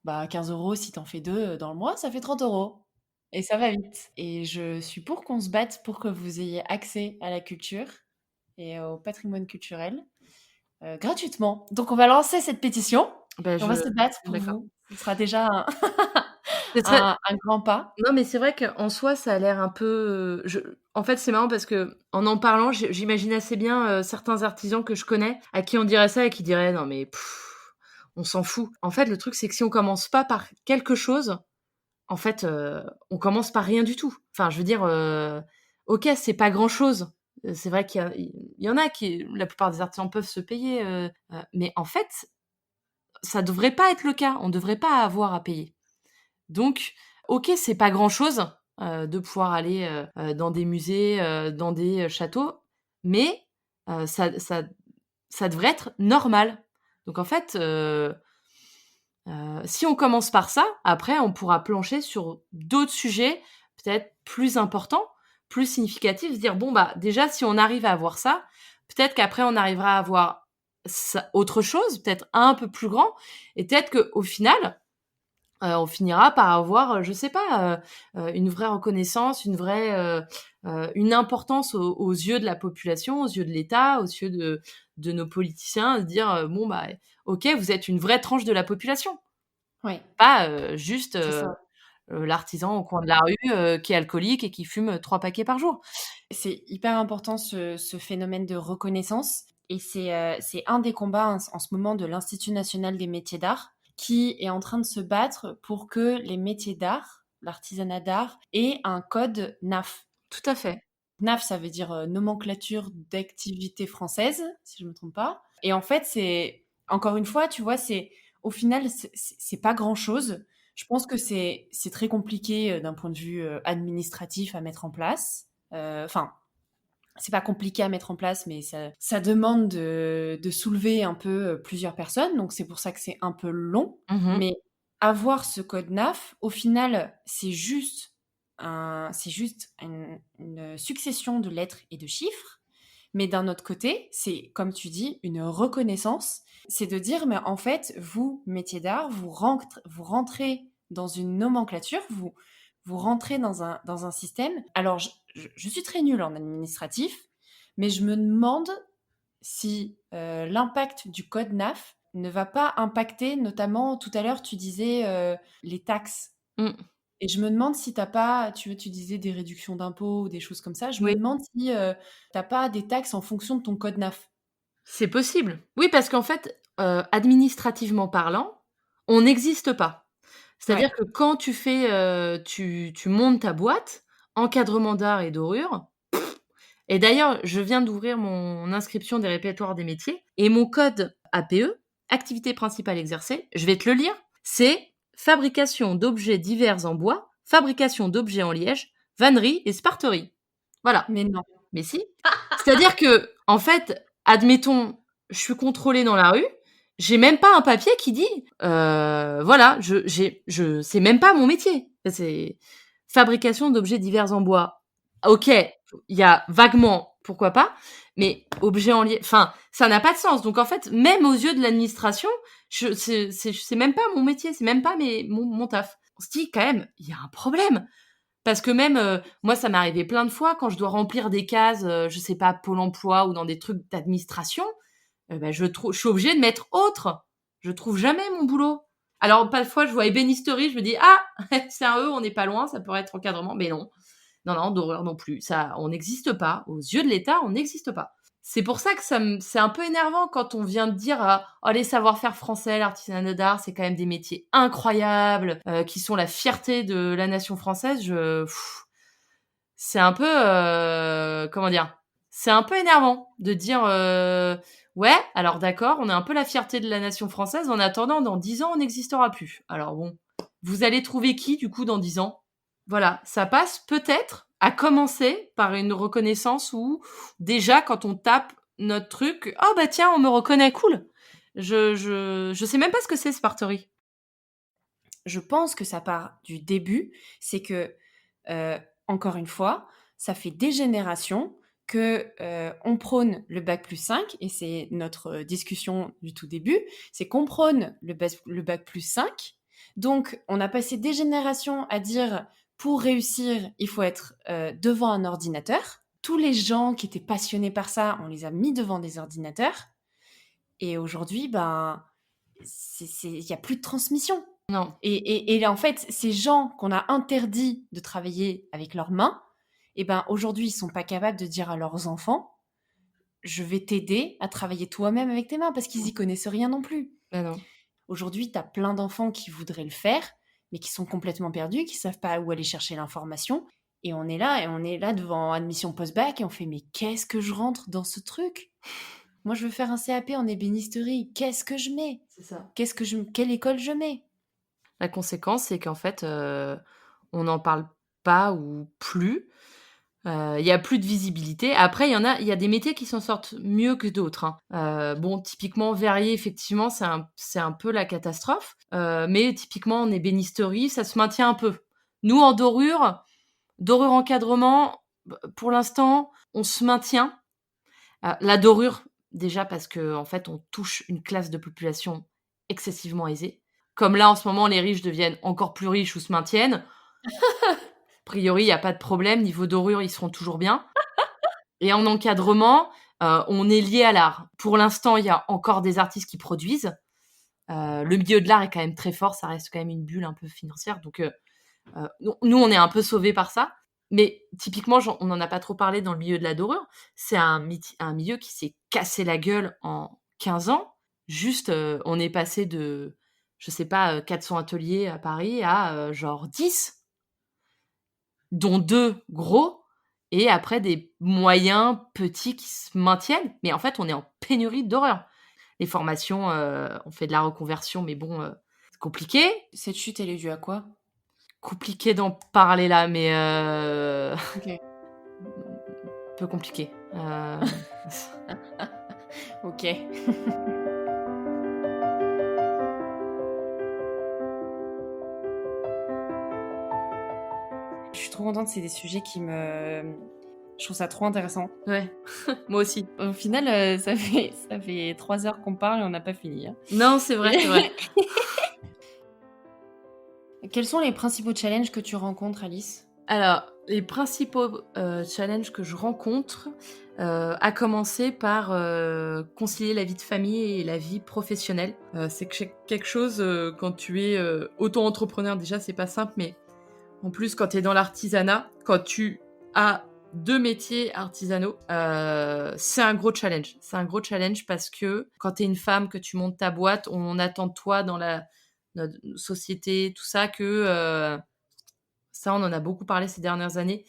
Bah, 15 € si t'en fais 2 dans le mois, ça fait 30 € et ça va vite et je suis pour qu'on se batte pour que vous ayez accès à la culture et au patrimoine culturel, gratuitement. Donc on va lancer cette pétition Bah, et on va se battre pour d'accord. vous. Ce sera déjà un C'est très un grand pas. Non, mais c'est vrai qu'en soi, ça a l'air un peu, en fait, c'est marrant parce qu'en parlant, j'imagine assez bien, certains artisans que je connais, à qui on dirait ça et qui diraient: «Non mais on s'en fout». En fait, le truc, c'est que si on commence pas par quelque chose, en fait, on commence par rien du tout. Enfin, je veux dire, OK, c'est pas grand-chose. C'est vrai qu'il y en a qui la plupart des artisans peuvent se payer, mais en fait, ça devrait pas être le cas. On devrait pas avoir à payer. Donc, OK, c'est pas grand-chose, de pouvoir aller, dans des musées, dans des, châteaux, mais ça devrait être normal. Donc en fait, si on commence par ça, après on pourra plancher sur d'autres sujets, peut-être plus importants, plus significatifs, se dire: «Bon, bah, déjà si on arrive à avoir ça, peut-être qu'après on arrivera à avoir ça autre chose, peut-être un peu plus grand et peut-être qu'au final, on finira par avoir, je sais pas, une vraie reconnaissance, une importance aux yeux de la population, aux yeux de l'État, aux yeux de nos politiciens, se dire, «Bon, bah, OK, vous êtes une vraie tranche de la population». Ouais, pas, juste, c'est ça. l'artisan au coin de la rue, qui est alcoolique et qui fume 3 paquets par jour. C'est hyper important ce phénomène de reconnaissance et c'est un des combats en ce moment de l'Institut national des métiers d'art qui est en train de se battre pour que les métiers d'art, l'artisanat d'art, aient un code NAF. Tout à fait. NAF, ça veut dire nomenclature d'activité française, si je ne me trompe pas. Et en fait, c'est encore une fois, tu vois, c'est au final, c'est pas grand-chose. Je pense que c'est très compliqué d'un point de vue administratif à mettre en place. Enfin, c'est pas compliqué à mettre en place, mais ça demande de soulever un peu plusieurs personnes, donc c'est pour ça que c'est un peu long. Mmh. Mais avoir ce code NAF, au final, c'est juste une succession de lettres et de chiffres. Mais d'un autre côté, c'est, comme tu dis, une reconnaissance. C'est de dire, mais en fait, vous, métier d'art, vous rentrez dans une nomenclature, vous rentrez dans un système. Alors, je suis très nulle en administratif, mais je me demande si l'impact du code NAF ne va pas impacter, notamment tout à l'heure, tu disais les taxes. Mmh. Et je me demande si t'as pas, tu disais des réductions d'impôts ou des choses comme ça, je me Oui, demande si t'as pas des taxes en fonction de ton code NAF. c'est possible. Oui, parce qu'en fait, administrativement parlant, on n'existe pas. Ouais, C'est-à-dire que quand tu montes ta boîte, encadrement d'art et dorure. Et d'ailleurs, je viens d'ouvrir mon inscription des répertoires des métiers et mon code APE, activité principale exercée, je vais te le lire, c'est fabrication d'objets divers en bois, fabrication d'objets en liège, vannerie et sparterie. Voilà. mais non. Mais si. C'est-à-dire que, en fait, admettons, je suis contrôlée dans la rue, j'ai même pas un papier qui dit, voilà, c'est même pas mon métier. C'est fabrication d'objets divers en bois. OK, il y a vaguement, pourquoi pas, mais objet en lié, enfin, ça n'a pas de sens. Donc en fait, même aux yeux de l'administration, c'est même pas mon métier, c'est même pas mon taf. On se dit quand même, il y a un problème. Parce que même, moi, ça m'est arrivé plein de fois quand je dois remplir des cases, je sais pas, Pôle emploi ou dans des trucs d'administration, bah, je suis obligée de mettre autre. Je trouve jamais mon boulot. Alors, parfois, je vois ébénisterie, je me dis: «Ah! C'est un E, on n'est pas loin, ça pourrait être encadrement», mais non. Non, non, d'horreur non plus. Ça, on n'existe pas. Aux yeux de l'État, on n'existe pas. C'est pour ça que c'est un peu énervant quand on vient de dire, «Oh, les savoir-faire français, l'artisanat d'art, c'est quand même des métiers incroyables, qui sont la fierté de la nation française». C'est un peu, comment dire? C'est un peu énervant de dire, «Ouais, alors d'accord, on est un peu la fierté de la nation française. En attendant, dans 10 ans, on n'existera plus». Alors bon, vous allez trouver qui, du coup, dans 10 ans? Voilà, ça passe peut-être, à commencer par une reconnaissance où, déjà, quand on tape notre truc: «Oh bah tiens, on me reconnaît, cool!» Je sais même pas ce que c'est Sparterie. Je pense que ça part du début, c'est que, heu, encore une fois, ça fait des générations que, on prône le bac+5 et c'est notre discussion du tout début, c'est qu'on prône le bac+5. Donc on a passé des générations à dire: «Pour réussir, il faut être, devant un ordinateur». Tous les gens qui étaient passionnés par ça, on les a mis devant des ordinateurs et aujourd'hui, ben, il y a plus de transmission. Non, Et en fait, ces gens qu'on a interdit de travailler avec leurs mains, et ben aujourd'hui, ils sont pas capables de dire à leurs enfants, je vais t'aider à travailler toi-même avec tes mains parce qu'ils y connaissent rien non plus. bah non. Aujourd'hui, tu as plein d'enfants qui voudraient le faire, mais qui sont complètement perdus, qui savent pas où aller chercher l'information. Et on est là devant admission post-bac et on fait, mais qu'est-ce que je rentre dans ce truc? Moi, je veux faire un CAP en ébénisterie. Qu'est-ce que je mets? C'est ça. Quelle école je mets? La conséquence, c'est qu'en fait, on n'en parle pas ou plus. Il y a plus de visibilité. Après, il y a des métiers qui s'en sortent mieux que d'autres, hein. Bon, typiquement verrier, effectivement, c'est un peu la catastrophe, mais typiquement en ébénisterie, ça se maintient un peu. Nous, en dorure encadrement, pour l'instant, on se maintient. La dorure, déjà parce qu'en fait, on touche une classe de population excessivement aisée. Comme là, en ce moment, les riches deviennent encore plus riches ou se maintiennent. A priori, il y a pas de problème, niveau dorure, ils seront toujours bien. Et en encadrement, on est lié à l'art. Pour l'instant, il y a encore des artistes qui produisent, Le milieu de l'art est quand même très fort, ça reste quand même une bulle un peu financière, donc nous, on est un peu sauvés par ça. Mais typiquement, on n'en a pas trop parlé dans le milieu de la dorure. C'est un milieu qui s'est cassé la gueule en 15 ans. Juste, on est passé de, je sais pas, 400 ateliers à Paris à genre 10, dont 2 gros, et après des moyens petits qui se maintiennent. Mais en fait, on est en pénurie d'horreur. Les formations, on fait de la reconversion, mais bon, c'est compliqué. Cette chute, elle est due à quoi? Compliqué d'en parler là, mais Ok. peu compliqué. Ok. Je suis trop contente, c'est des sujets qui me... Je trouve ça trop intéressant. Ouais, moi aussi. Au final, ça fait 3 heures qu'on parle et on n'a pas fini. Hein. Non, c'est vrai, c'est vrai. Quels sont les principaux challenges que tu rencontres, Alice? Alors, les principaux challenges que je rencontre, à commencer par concilier la vie de famille et la vie professionnelle. C'est quelque chose, quand tu es auto-entrepreneur, déjà, c'est pas simple, mais en plus, quand tu es dans l'artisanat, quand tu as 2 métiers artisanaux, c'est un gros challenge. C'est un gros challenge parce que quand tu es une femme, que tu montes ta boîte, on attend de toi dans notre société, tout ça, que ça, on en a beaucoup parlé ces dernières années,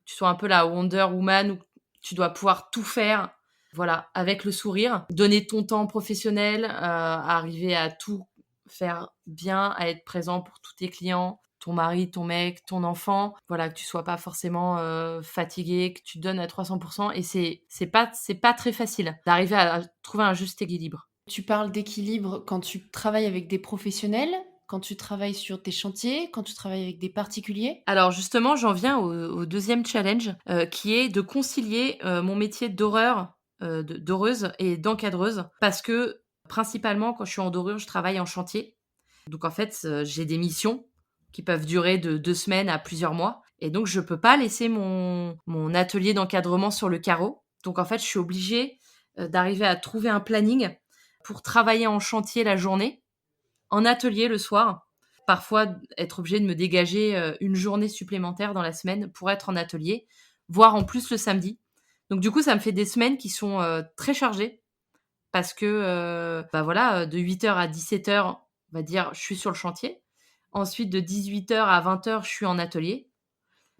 tu sois un peu la Wonder Woman où tu dois pouvoir tout faire, voilà, avec le sourire, donner ton temps professionnel, arriver à tout faire bien, à être présent pour tous tes clients, ton mari, ton mec, ton enfant, voilà, que tu sois pas forcément fatigué, que tu donnes à 300%, et c'est pas très facile d'arriver à trouver un juste équilibre. Tu parles d'équilibre quand tu travailles avec des professionnels, quand tu travailles sur tes chantiers, quand tu travailles avec des particuliers? Alors justement, j'en viens au 2e challenge, qui est de concilier, mon métier d'oreuse et d'encadreuse. Parce que, principalement, quand je suis en dorure, je travaille en chantier. Donc en fait, j'ai des missions qui peuvent durer de 2 semaines à plusieurs mois, et donc je peux pas laisser mon atelier d'encadrement sur le carreau. Donc en fait, je suis obligée, d'arriver à trouver un planning pour travailler en chantier la journée, en atelier le soir. Parfois, être obligée de me dégager une journée supplémentaire dans la semaine pour être en atelier, voire en plus le samedi. Donc du coup, ça me fait des semaines qui sont très chargées parce que, bah voilà, de 8 heures à 17 heures, on va dire, je suis sur le chantier. Ensuite, de 18 heures à 20 heures, je suis en atelier.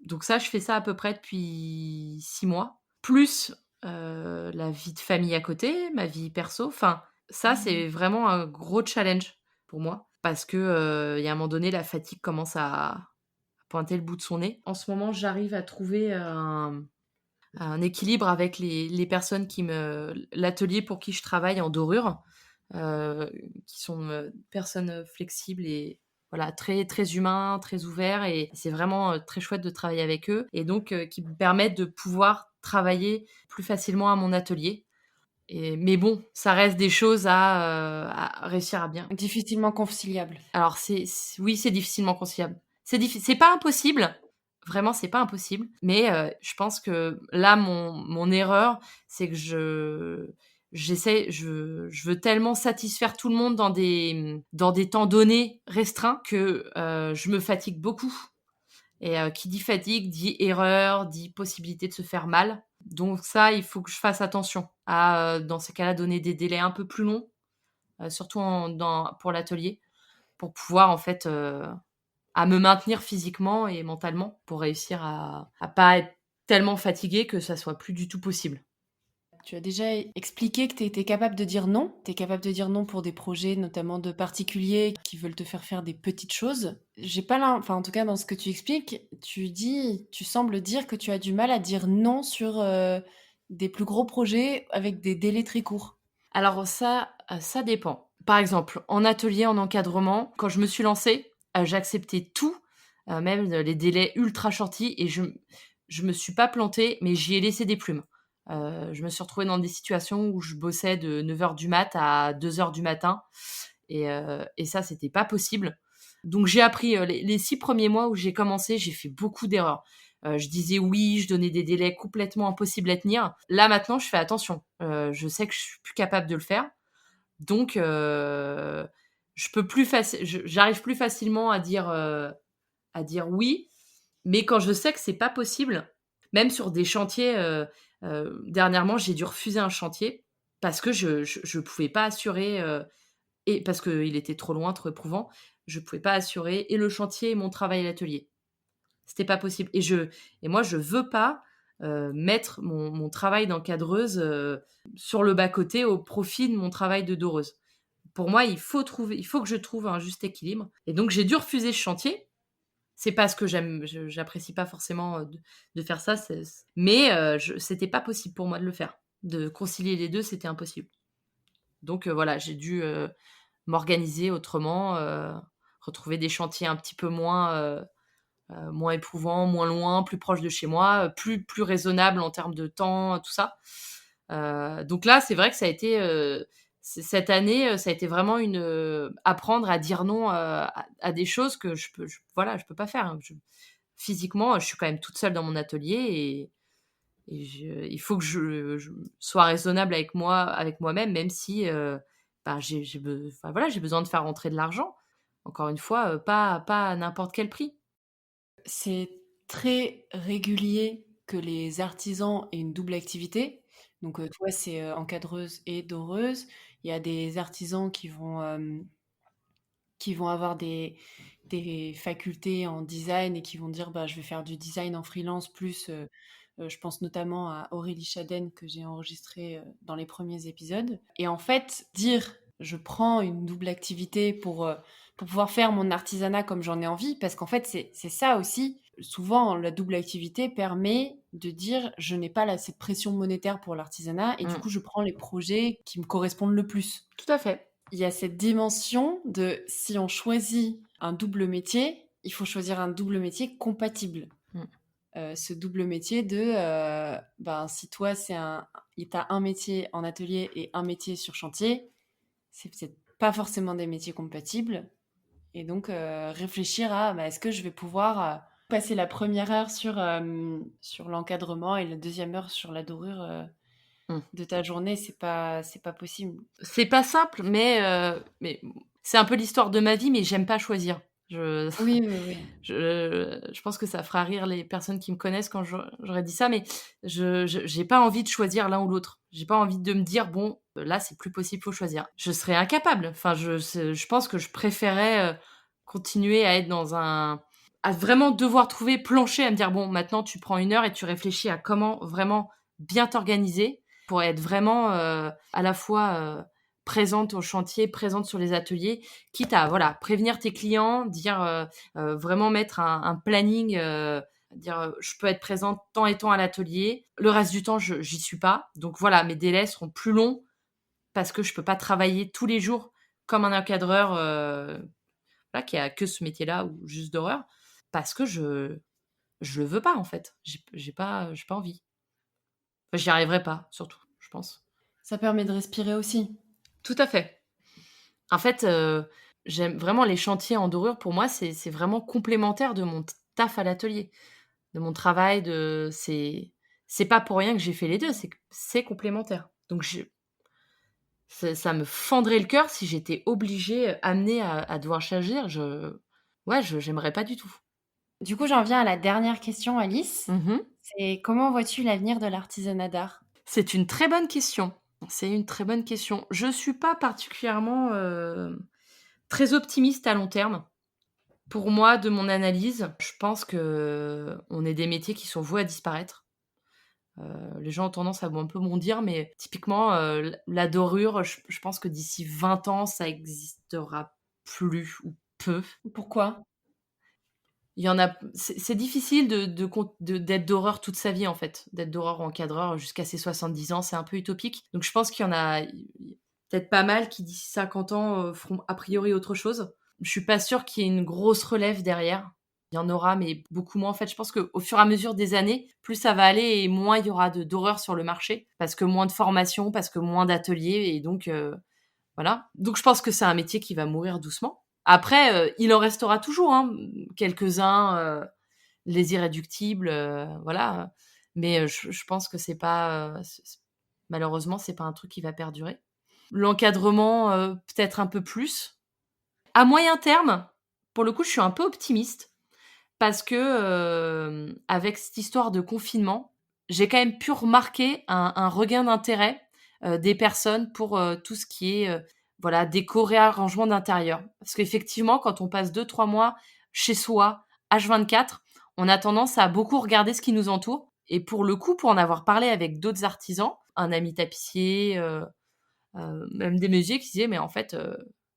Donc ça, je fais ça à peu près depuis 6 mois. Plus la vie de famille à côté, ma vie perso. Enfin, ça, c'est vraiment un gros challenge pour moi. Parce que, il y a un moment donné, la fatigue commence à pointer le bout de son nez. En ce moment, j'arrive à trouver un équilibre avec les personnes l'atelier pour qui je travaille en dorure, qui sont personnes flexibles et voilà, très, très humains, très ouverts, et c'est vraiment très chouette de travailler avec eux, et donc qui me permettent de pouvoir travailler plus facilement à mon atelier. Mais bon, ça reste des choses à réussir à bien. Difficilement conciliable. Alors oui, c'est difficilement conciliable. C'est pas impossible, vraiment, c'est pas impossible, mais je pense que là, mon erreur, c'est que je veux tellement satisfaire tout le monde dans des temps donnés restreints que je me fatigue beaucoup, et qui dit fatigue dit erreur, dit possibilité de se faire mal. Donc ça, il faut que je fasse attention à, dans ces cas-là, donner des délais un peu plus longs, surtout pour l'atelier, pour pouvoir en fait, à me maintenir physiquement et mentalement pour réussir à pas être tellement fatiguée que ça soit plus du tout possible. Tu as déjà expliqué que tu étais capable de dire non. Tu es capable de dire non pour des projets, notamment de particuliers qui veulent te faire faire des petites choses. J'ai pas enfin, en tout cas, dans ce que tu expliques, tu sembles dire que tu as du mal à dire non sur des plus gros projets avec des délais très courts. Alors ça dépend. Par exemple, en atelier, en encadrement, quand je me suis lancée, j'acceptais tout, même les délais ultra shorty, et je me suis pas plantée, mais j'y ai laissé des plumes. Je me suis retrouvée dans des situations où je bossais de 9 heures du mat à 2 heures du matin, et ça, c'était pas possible. Donc j'ai appris, les 6 premiers mois où j'ai commencé, j'ai fait beaucoup d'erreurs. Je disais oui, je donnais des délais complètement impossibles à tenir. Là, maintenant, je fais attention. Je sais que je suis plus capable de le faire. Donc, j'arrive plus facilement à dire oui, mais quand je sais que c'est pas possible, même sur des chantiers, dernièrement, j'ai dû refuser un chantier parce que je pouvais pas assurer, et parce qu'il était trop loin, trop éprouvant. Je pouvais pas assurer et le chantier et mon travail à l'atelier. C'était pas possible et moi je veux pas, mettre mon travail d'encadreuse, sur le bas-côté au profit de mon travail de doreuse. Pour moi, il faut que je trouve un juste équilibre et donc j'ai dû refuser ce chantier. C'est parce que j'apprécie pas forcément, de faire ça, mais c'était pas possible pour moi de le faire. De concilier les 2, c'était impossible. Donc voilà, j'ai dû, m'organiser autrement, retrouver des chantiers un petit peu moins éprouvants, moins loin, plus proche de chez moi, plus raisonnable en termes de temps, tout ça. Donc là, c'est vrai que ça a été, cette année, ça a été vraiment apprendre à dire non, à des choses que voilà, je peux pas faire, hein. Physiquement, je suis quand même toute seule dans mon atelier il faut que je sois raisonnable avec moi-même, même si, bah, enfin voilà, j'ai besoin de faire rentrer de l'argent. Encore une fois, pas à n'importe quel prix. C'est très régulier que les artisans aient une double activité. Donc, toi, c'est encadreuse et doreuse. Il y a des artisans qui vont avoir des facultés en design et qui vont dire bah, je vais faire du design en freelance plus. Je pense notamment à Aurélie Chaden que j'ai enregistré dans les premiers épisodes. Et en fait, dire je prends une double activité pour pouvoir faire mon artisanat comme j'en ai envie, parce qu'en fait, c'est ça aussi. Souvent, la double activité permet de dire je n'ai pas cette pression monétaire pour l'artisanat et du Mmh. coup, je prends les projets qui me correspondent le plus. Tout à fait. Il y a cette dimension de si on choisit un double métier, il faut choisir un double métier compatible. Mmh. Ce double métier de, ben, si toi, t'as un métier en atelier et un métier sur chantier, c'est peut-être pas forcément des métiers compatibles. Et donc, réfléchir à, bah, est-ce que je vais pouvoir passer la première heure sur l'encadrement et la deuxième heure sur la dorure Mmh. de ta journée, c'est pas possible. C'est pas simple, mais c'est un peu l'histoire de ma vie, mais j'aime pas choisir. Je Oui, oui, oui. je pense que ça fera rire les personnes qui me connaissent quand j'aurais dit ça, mais j'ai pas envie de choisir l'un ou l'autre. J'ai pas envie de me dire: «Bon, là, c'est plus possible, faut choisir». Je serais incapable. Enfin, je pense que je préférais, continuer à être à vraiment devoir trouver, plancher, à me dire: «Bon, maintenant, tu prends 1 heure et tu réfléchis à comment vraiment bien t'organiser pour être vraiment, à la fois, présente au chantier, présente sur les ateliers, quitte à, voilà, prévenir tes clients, dire, vraiment mettre un planning, dire, «Je peux être présente tant et tant à l'atelier, le reste du temps, j'y suis pas». Donc voilà, mes délais seront plus longs parce que je peux pas travailler tous les jours comme un encadreur, voilà, qui a que ce métier-là ou juste d'horreur, parce que je le veux pas, en fait. J'ai pas envie. Enfin, j'y arriverai pas, surtout, je pense. Ça permet de respirer aussi. Tout à fait. En fait, j'aime vraiment les chantiers en dorure, pour moi, c'est vraiment complémentaire de mon taf à l'atelier, de mon travail, c'est pas pour rien que j'ai fait les 2, c'est que c'est complémentaire. Donc ça me fendrait le cœur si j'étais obligée, amenée à devoir choisir, j'aimerais pas du tout. Du coup, j'en viens à la dernière question, Alice. Mmh. C'est comment vois-tu l'avenir de l'artisanat d'art? C'est une très bonne question. C'est une très bonne question. Je suis pas particulièrement, très optimiste à long terme. Pour moi, de mon analyse, je pense qu'on est des métiers qui sont voués à disparaître. Les gens ont tendance à un peu bondir, mais typiquement, la dorure, je pense que d'ici 20 ans, ça existera plus ou peu. Pourquoi? Il y en a c'est difficile d'être doreur toute sa vie, en fait. D'être doreur ou encadreur jusqu'à ses 70 ans, c'est un peu utopique. Donc je pense qu'il y en a peut-être pas mal qui d'ici 50 ans, feront a priori autre chose. Je suis pas sûre qu'il y ait une grosse relève derrière. Il y en aura, mais beaucoup moins. En fait, je pense qu'au fur et à mesure des années, plus ça va aller et moins il y aura d'horreur sur le marché. Parce que moins de formation, parce que moins d'ateliers et donc voilà. Donc je pense que c'est un métier qui va mourir doucement. Après, il en restera toujours, hein, quelques-uns, les irréductibles, voilà, mais je pense que c'est pas, malheureusement, c'est pas un truc qui va perdurer. L'encadrement, peut-être un peu plus. À moyen terme, pour le coup, je suis un peu optimiste parce que, avec cette histoire de confinement, j'ai quand même pu remarquer un regain d'intérêt, des personnes pour, tout ce qui est, voilà, déco, réarrangement d'intérieur. Parce qu'effectivement, quand on passe 2-3 mois chez soi, H24, on a tendance à beaucoup regarder ce qui nous entoure et pour le coup, pour en avoir parlé avec d'autres artisans, un ami tapissier, même des menuisiers qui disaient: «Mais en fait,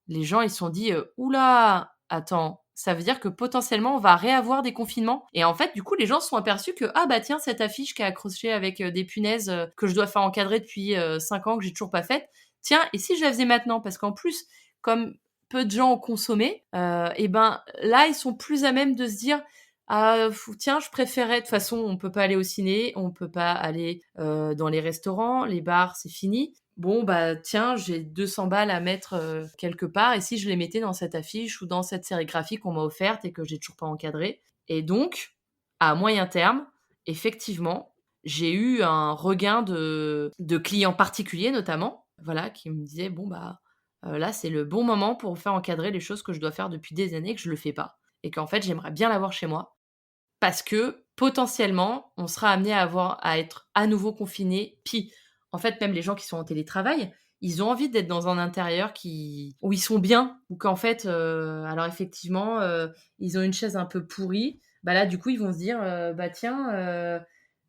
les gens, ils se sont dit, "Ouh là, attends, ça veut dire que potentiellement on va réavoir des confinements"?» Et en fait, du coup, les gens se sont aperçus que: «Ah bah tiens, cette affiche qui est accrochée avec, des punaises, que je dois faire encadrer depuis, 5 ans, que j'ai toujours pas faite, tiens, et si je la faisais maintenant?» Parce qu'en plus, comme peu de gens ont consommé, et ben, là, ils sont plus à même de se dire: «Ah, tiens, je préférais». De toute façon, on peut pas aller au ciné, on peut pas aller, dans les restaurants, les bars, c'est fini. Bon, bah, tiens, j'ai 200 balles à mettre, quelque part, et si je les mettais dans cette affiche ou dans cette sérigraphie qu'on m'a offerte et que j'ai toujours pas encadrée? Et donc, à moyen terme, effectivement, j'ai eu un regain de clients particuliers notamment, voilà, qui me disaient: «Bon, bah, là, c'est le bon moment pour faire encadrer les choses que je dois faire depuis des années et que je le fais pas, et qu'en fait, j'aimerais bien l'avoir chez moi». Parce que, potentiellement, on sera amené à être à nouveau confinés. Puis, en fait, même les gens qui sont en télétravail, ils ont envie d'être dans un intérieur où ils sont bien, ou qu'en fait, alors effectivement, ils ont une chaise un peu pourrie. Bah là, du coup, ils vont se dire, «Bah tiens,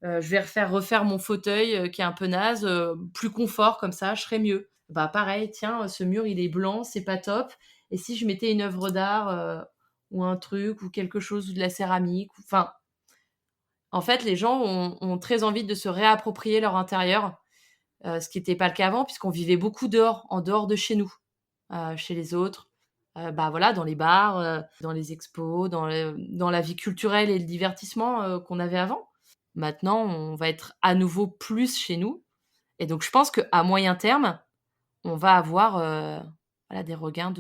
je vais refaire mon fauteuil, qui est un peu naze, plus confort comme ça, je serai mieux». Bah pareil, tiens, ce mur, il est blanc, c'est pas top, et si je mettais une œuvre d'art, ou un truc ou quelque chose, ou de la céramique, ou enfin, en fait, les gens ont très envie de se réapproprier leur intérieur, ce qui était pas le cas avant puisqu'on vivait beaucoup dehors, en dehors de chez nous, chez les autres, bah, voilà, dans les bars, dans les expos, dans la vie culturelle et le divertissement, qu'on avait avant. Maintenant, on va être à nouveau plus chez nous, et donc je pense qu'à moyen terme, on va avoir, voilà, des regains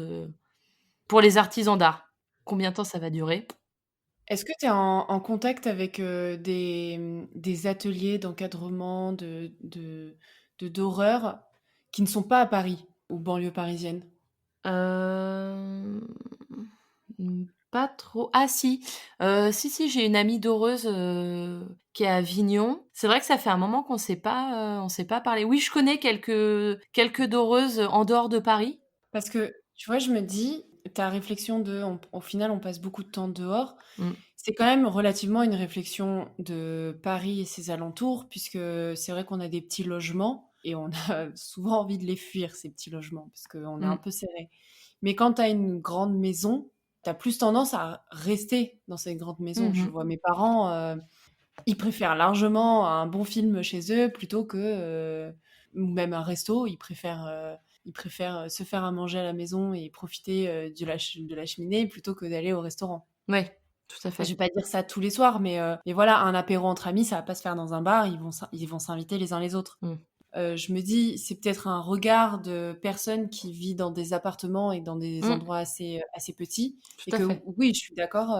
pour les artisans d'art. Combien de temps ça va durer? Est-ce que tu es en contact avec, des ateliers d'encadrement d'horreur qui ne sont pas à Paris ou banlieue parisienne? Hem, pas trop. Ah si, si, j'ai une amie doreuse, qui est à Avignon. C'est vrai que ça fait un moment on s'est pas parlé. Oui, je connais quelques doreuses, en dehors de Paris. Parce que, tu vois, je me dis, ta réflexion au final, on passe beaucoup de temps dehors, Mmh. c'est quand même relativement une réflexion de Paris et ses alentours, puisque c'est vrai qu'on a des petits logements et on a souvent envie de les fuir, ces petits logements, parce qu'on est un Mmh. peu serré. Mais quand tu as une grande maison, tu as plus tendance à rester dans cette grande maison. Mmh Je mh. vois mes parents, ils préfèrent largement un bon film chez eux plutôt que, ou même un resto, ils préfèrent se faire à manger à la maison et profiter, de la cheminée plutôt que d'aller au restaurant. Ouais, tout à Enfin, je fait. vais pas dire ça tous les soirs, mais voilà, un apéro entre amis, ça va pas se faire dans un bar, ils vont s'inviter les uns les autres. Mmh. Je me dis, c'est peut-être un regard de personne qui vit dans des appartements et dans des Mmh. endroits assez petits, et Tout à que fait. oui, je suis d'accord,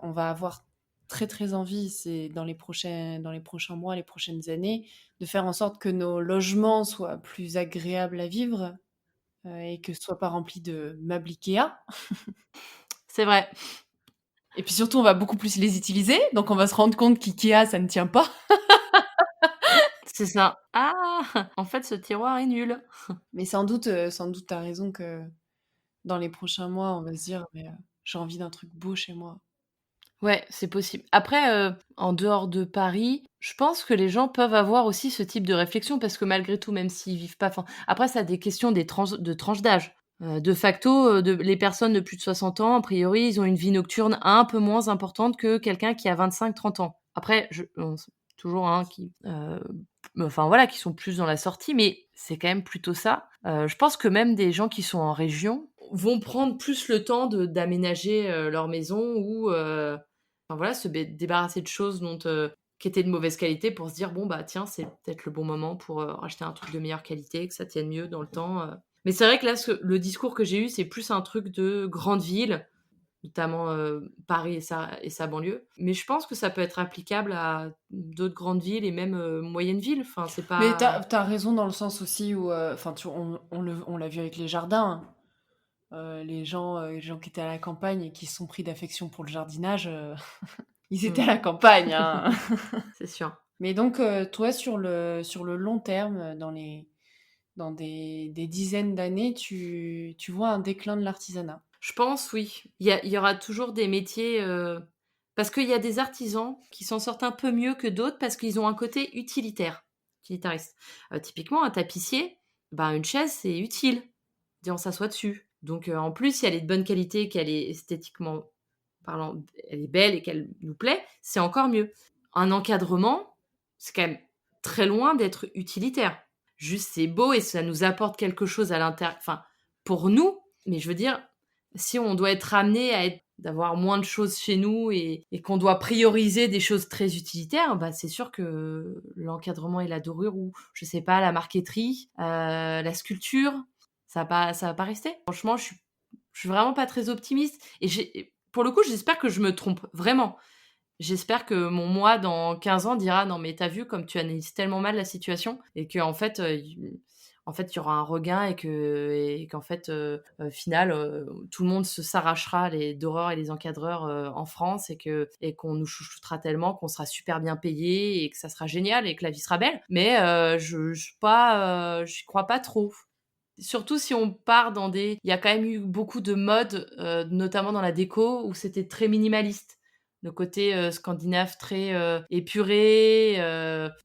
on va avoir très, très envie, c'est dans les prochains mois, les prochaines années, de faire en sorte que nos logements soient plus agréables à vivre, et que ce soit pas rempli de meubles IKEA. C'est vrai. Et puis surtout, on va beaucoup plus les utiliser, donc on va se rendre compte qu'IKEA, ça ne tient pas. C'est ça. «Ah! En fait, ce tiroir est nul». Mais sans doute, tu raison que dans les prochains mois, on va se dire: «Mais, j'ai envie d'un truc beau chez moi». Ouais, c'est possible. Après, en dehors de Paris, je pense que les gens peuvent avoir aussi ce type de réflexion parce que malgré tout, même s'ils vivent pas enfin, après ça a des questions de tranches d'âge. De facto, les personnes de plus de 60 ans, a priori, ils ont une vie nocturne un peu moins importante que quelqu'un qui a 25-30 ans. Après, on s toujours, hein, enfin voilà, qui sont plus dans la sortie, mais c'est quand même plutôt ça. Je pense que même des gens qui sont en région vont prendre plus le temps d'aménager, leur maison, ou enfin voilà, débarrasser de choses qui étaient de mauvaise qualité pour se dire: «Bon, bah, tiens, c'est peut-être le bon moment pour, racheter un truc de meilleure qualité, que ça tienne mieux dans le temps». Mais c'est vrai que là, le discours que j'ai eu, c'est plus un truc de grande ville, notamment, Paris et sa banlieue. Mais je pense que ça peut être applicable à d'autres grandes villes et même, moyennes villes. Enfin, c'est Mais pas tu raison dans le sens aussi où, enfin, on l'a vu avec les jardins, les gens qui étaient à la campagne et qui se sont pris d'affection pour le jardinage, ils étaient à la campagne, hein. C'est sûr. Mais donc, toi, sur le long terme, dans des dizaines d'années, tu vois un déclin de l'artisanat? Je pense, oui. Il y aura toujours des métiers, parce qu'il y a des artisans qui s'en sortent un peu mieux que d'autres parce qu'ils ont un côté utilitariste. Typiquement un tapissier, ben, une chaise, c'est utile. Et on s'assoit dessus. Donc, en plus, si elle est de bonne qualité, qu'elle est esthétiquement parlant, elle est belle et qu'elle nous plaît, c'est encore mieux. Un encadrement, c'est quand même très loin d'être utilitaire. Juste, c'est beau et ça nous apporte quelque chose à l'intérieur, enfin, pour nous, mais je veux dire, si on doit être amené d'avoir moins de choses chez nous et qu'on doit prioriser des choses très utilitaires, bah, c'est sûr que l'encadrement et la dorure ou, je sais pas, la marqueterie, la sculpture, ça va pas rester. Franchement, je suis vraiment pas très optimiste et pour le coup, j'espère que je me trompe, vraiment. J'espère que mon moi dans 15 ans dira: «Non mais tu vu comme tu analyses tellement mal la situation» et qu'en fait, il y aura un regain et qu'en fait, final, tout le monde s'arrachera les doreurs et les encadreurs, en France et qu'on nous chouchoutera tellement qu'on sera super bien payés et que ça sera génial et que la vie sera belle. Mais, je suis pas, j'y crois pas trop. Surtout si on part il y a quand même eu beaucoup de modes, notamment dans la déco où c'était très minimaliste. Le côté, scandinave très, épuré,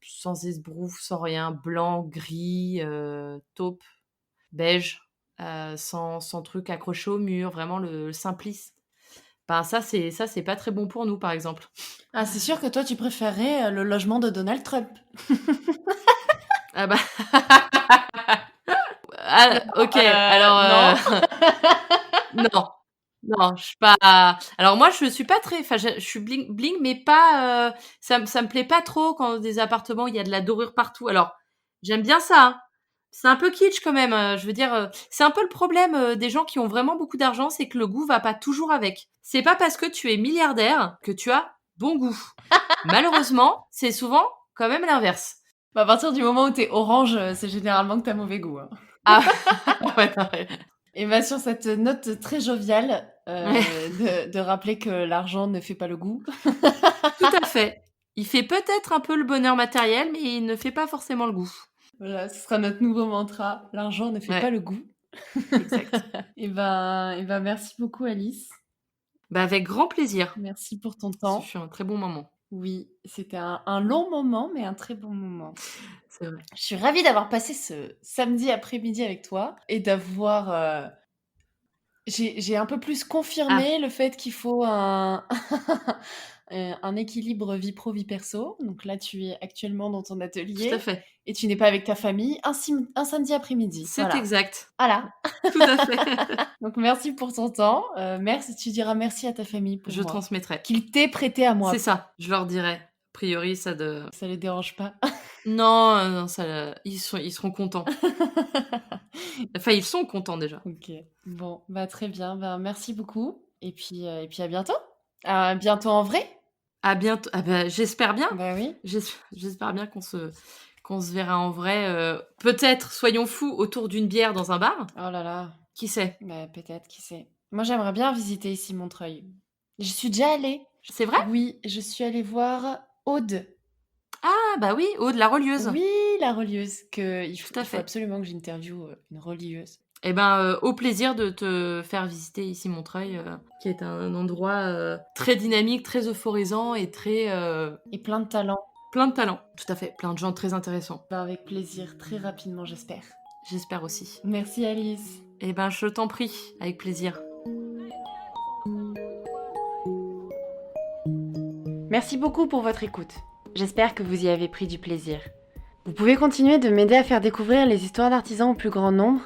sans esbrouffe, sans rien, blanc, gris, taupe, beige, sans truc accroché au mur, vraiment le simpliste. Ben ça c'est pas très bon pour nous, par exemple. Ah, c'est sûr que toi, tu préférais, le logement de Donald Trump. Ah bah ah OK, alors, Non? non. Non, je suis pas alors moi, je suis pas très enfin, je suis bling bling, mais pas, ça me plaît pas trop quand des appartements, il y a de la dorure partout. Alors, j'aime bien ça, hein. C'est un peu kitsch quand même, je veux dire, c'est un peu le problème, des gens qui ont vraiment beaucoup d'argent, c'est que le goût va pas toujours avec. C'est pas parce que tu es milliardaire que tu as bon goût. Malheureusement, c'est souvent quand même l'inverse. Bah, à partir du moment où tu es orange, c'est généralement que tu as mauvais goût, hein. Ah ouais, non, ouais. Et bah, sur cette note très joviale, Ouais, de rappeler que l'argent ne fait pas le goût. tout à fait. Il fait peut-être un peu le bonheur matériel, mais il ne fait pas forcément le goût. Voilà, ce sera notre nouveau mantra: «L'argent ne fait pas Ouais, le goût». exact. Et ben, merci beaucoup Alice. Bah, avec grand plaisir. Merci pour ton Ce temps. fut un très bon moment. Oui, c'était un long moment, mais un très bon moment. C'est vrai. Je suis ravie d'avoir passé ce samedi après-midi avec toi et d'avoir, j'ai un peu plus Ah, confirmé le fait qu'il faut un un équilibre vie pro, vie perso. Donc là, tu es actuellement dans ton tout à atelier fait. et tu n'es pas avec ta famille un samedi après-midi. C'est Voilà. exact. Voilà. Tout à fait. Donc merci pour ton temps. Merci, tu diras merci à ta famille pour Je moi. transmettrai. Qu'ils t'aient prêté à C'est moi. ça, je leur dirai. A priori, ça de Ça les dérange pas? non, non, ça ils seront contents. Enfin, ils sont contents déjà. OK. Bon, bah, très bien. Ben, merci beaucoup et puis à bientôt. À bientôt en vrai. À bientôt. Ah bah, j'espère bien. Bah, oui. J'espère bien qu'on se verra en vrai, peut-être, soyons fous, autour d'une bière dans un bar. Oh là là. Qui sait? Bah, peut-être, qui sait? Moi, j'aimerais bien visiter ici Montreuil. J'y suis déjà allée. C'est vrai? Oui, je suis allée voir Aude. Ah bah oui, Aude la relieuse. Oui, la relieuse, Tout à il faut fait. absolument que j'interviewe, une relieuse. Eh ben, au plaisir de te faire visiter ici Montreuil, qui est un endroit, très dynamique, très euphorisant et très, Et plein de talent. plein de talent. Tout à fait, plein de gens très intéressants. Bah, avec plaisir, très rapidement, j'espère. J'espère aussi. Merci Alice. Eh ben, je t'en prie, avec plaisir. Merci beaucoup pour votre écoute. J'espère que vous y avez pris du plaisir. Vous pouvez continuer de m'aider à faire découvrir les histoires d'artisans au plus grand nombre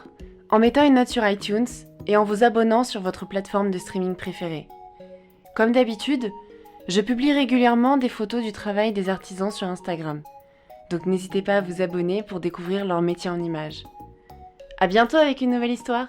en mettant une note sur iTunes et en vous abonnant sur votre plateforme de streaming préférée. Comme d'habitude, je publie régulièrement des photos du travail des artisans sur Instagram. Donc n'hésitez pas à vous abonner pour découvrir leur métier en images. À bientôt avec une nouvelle histoire!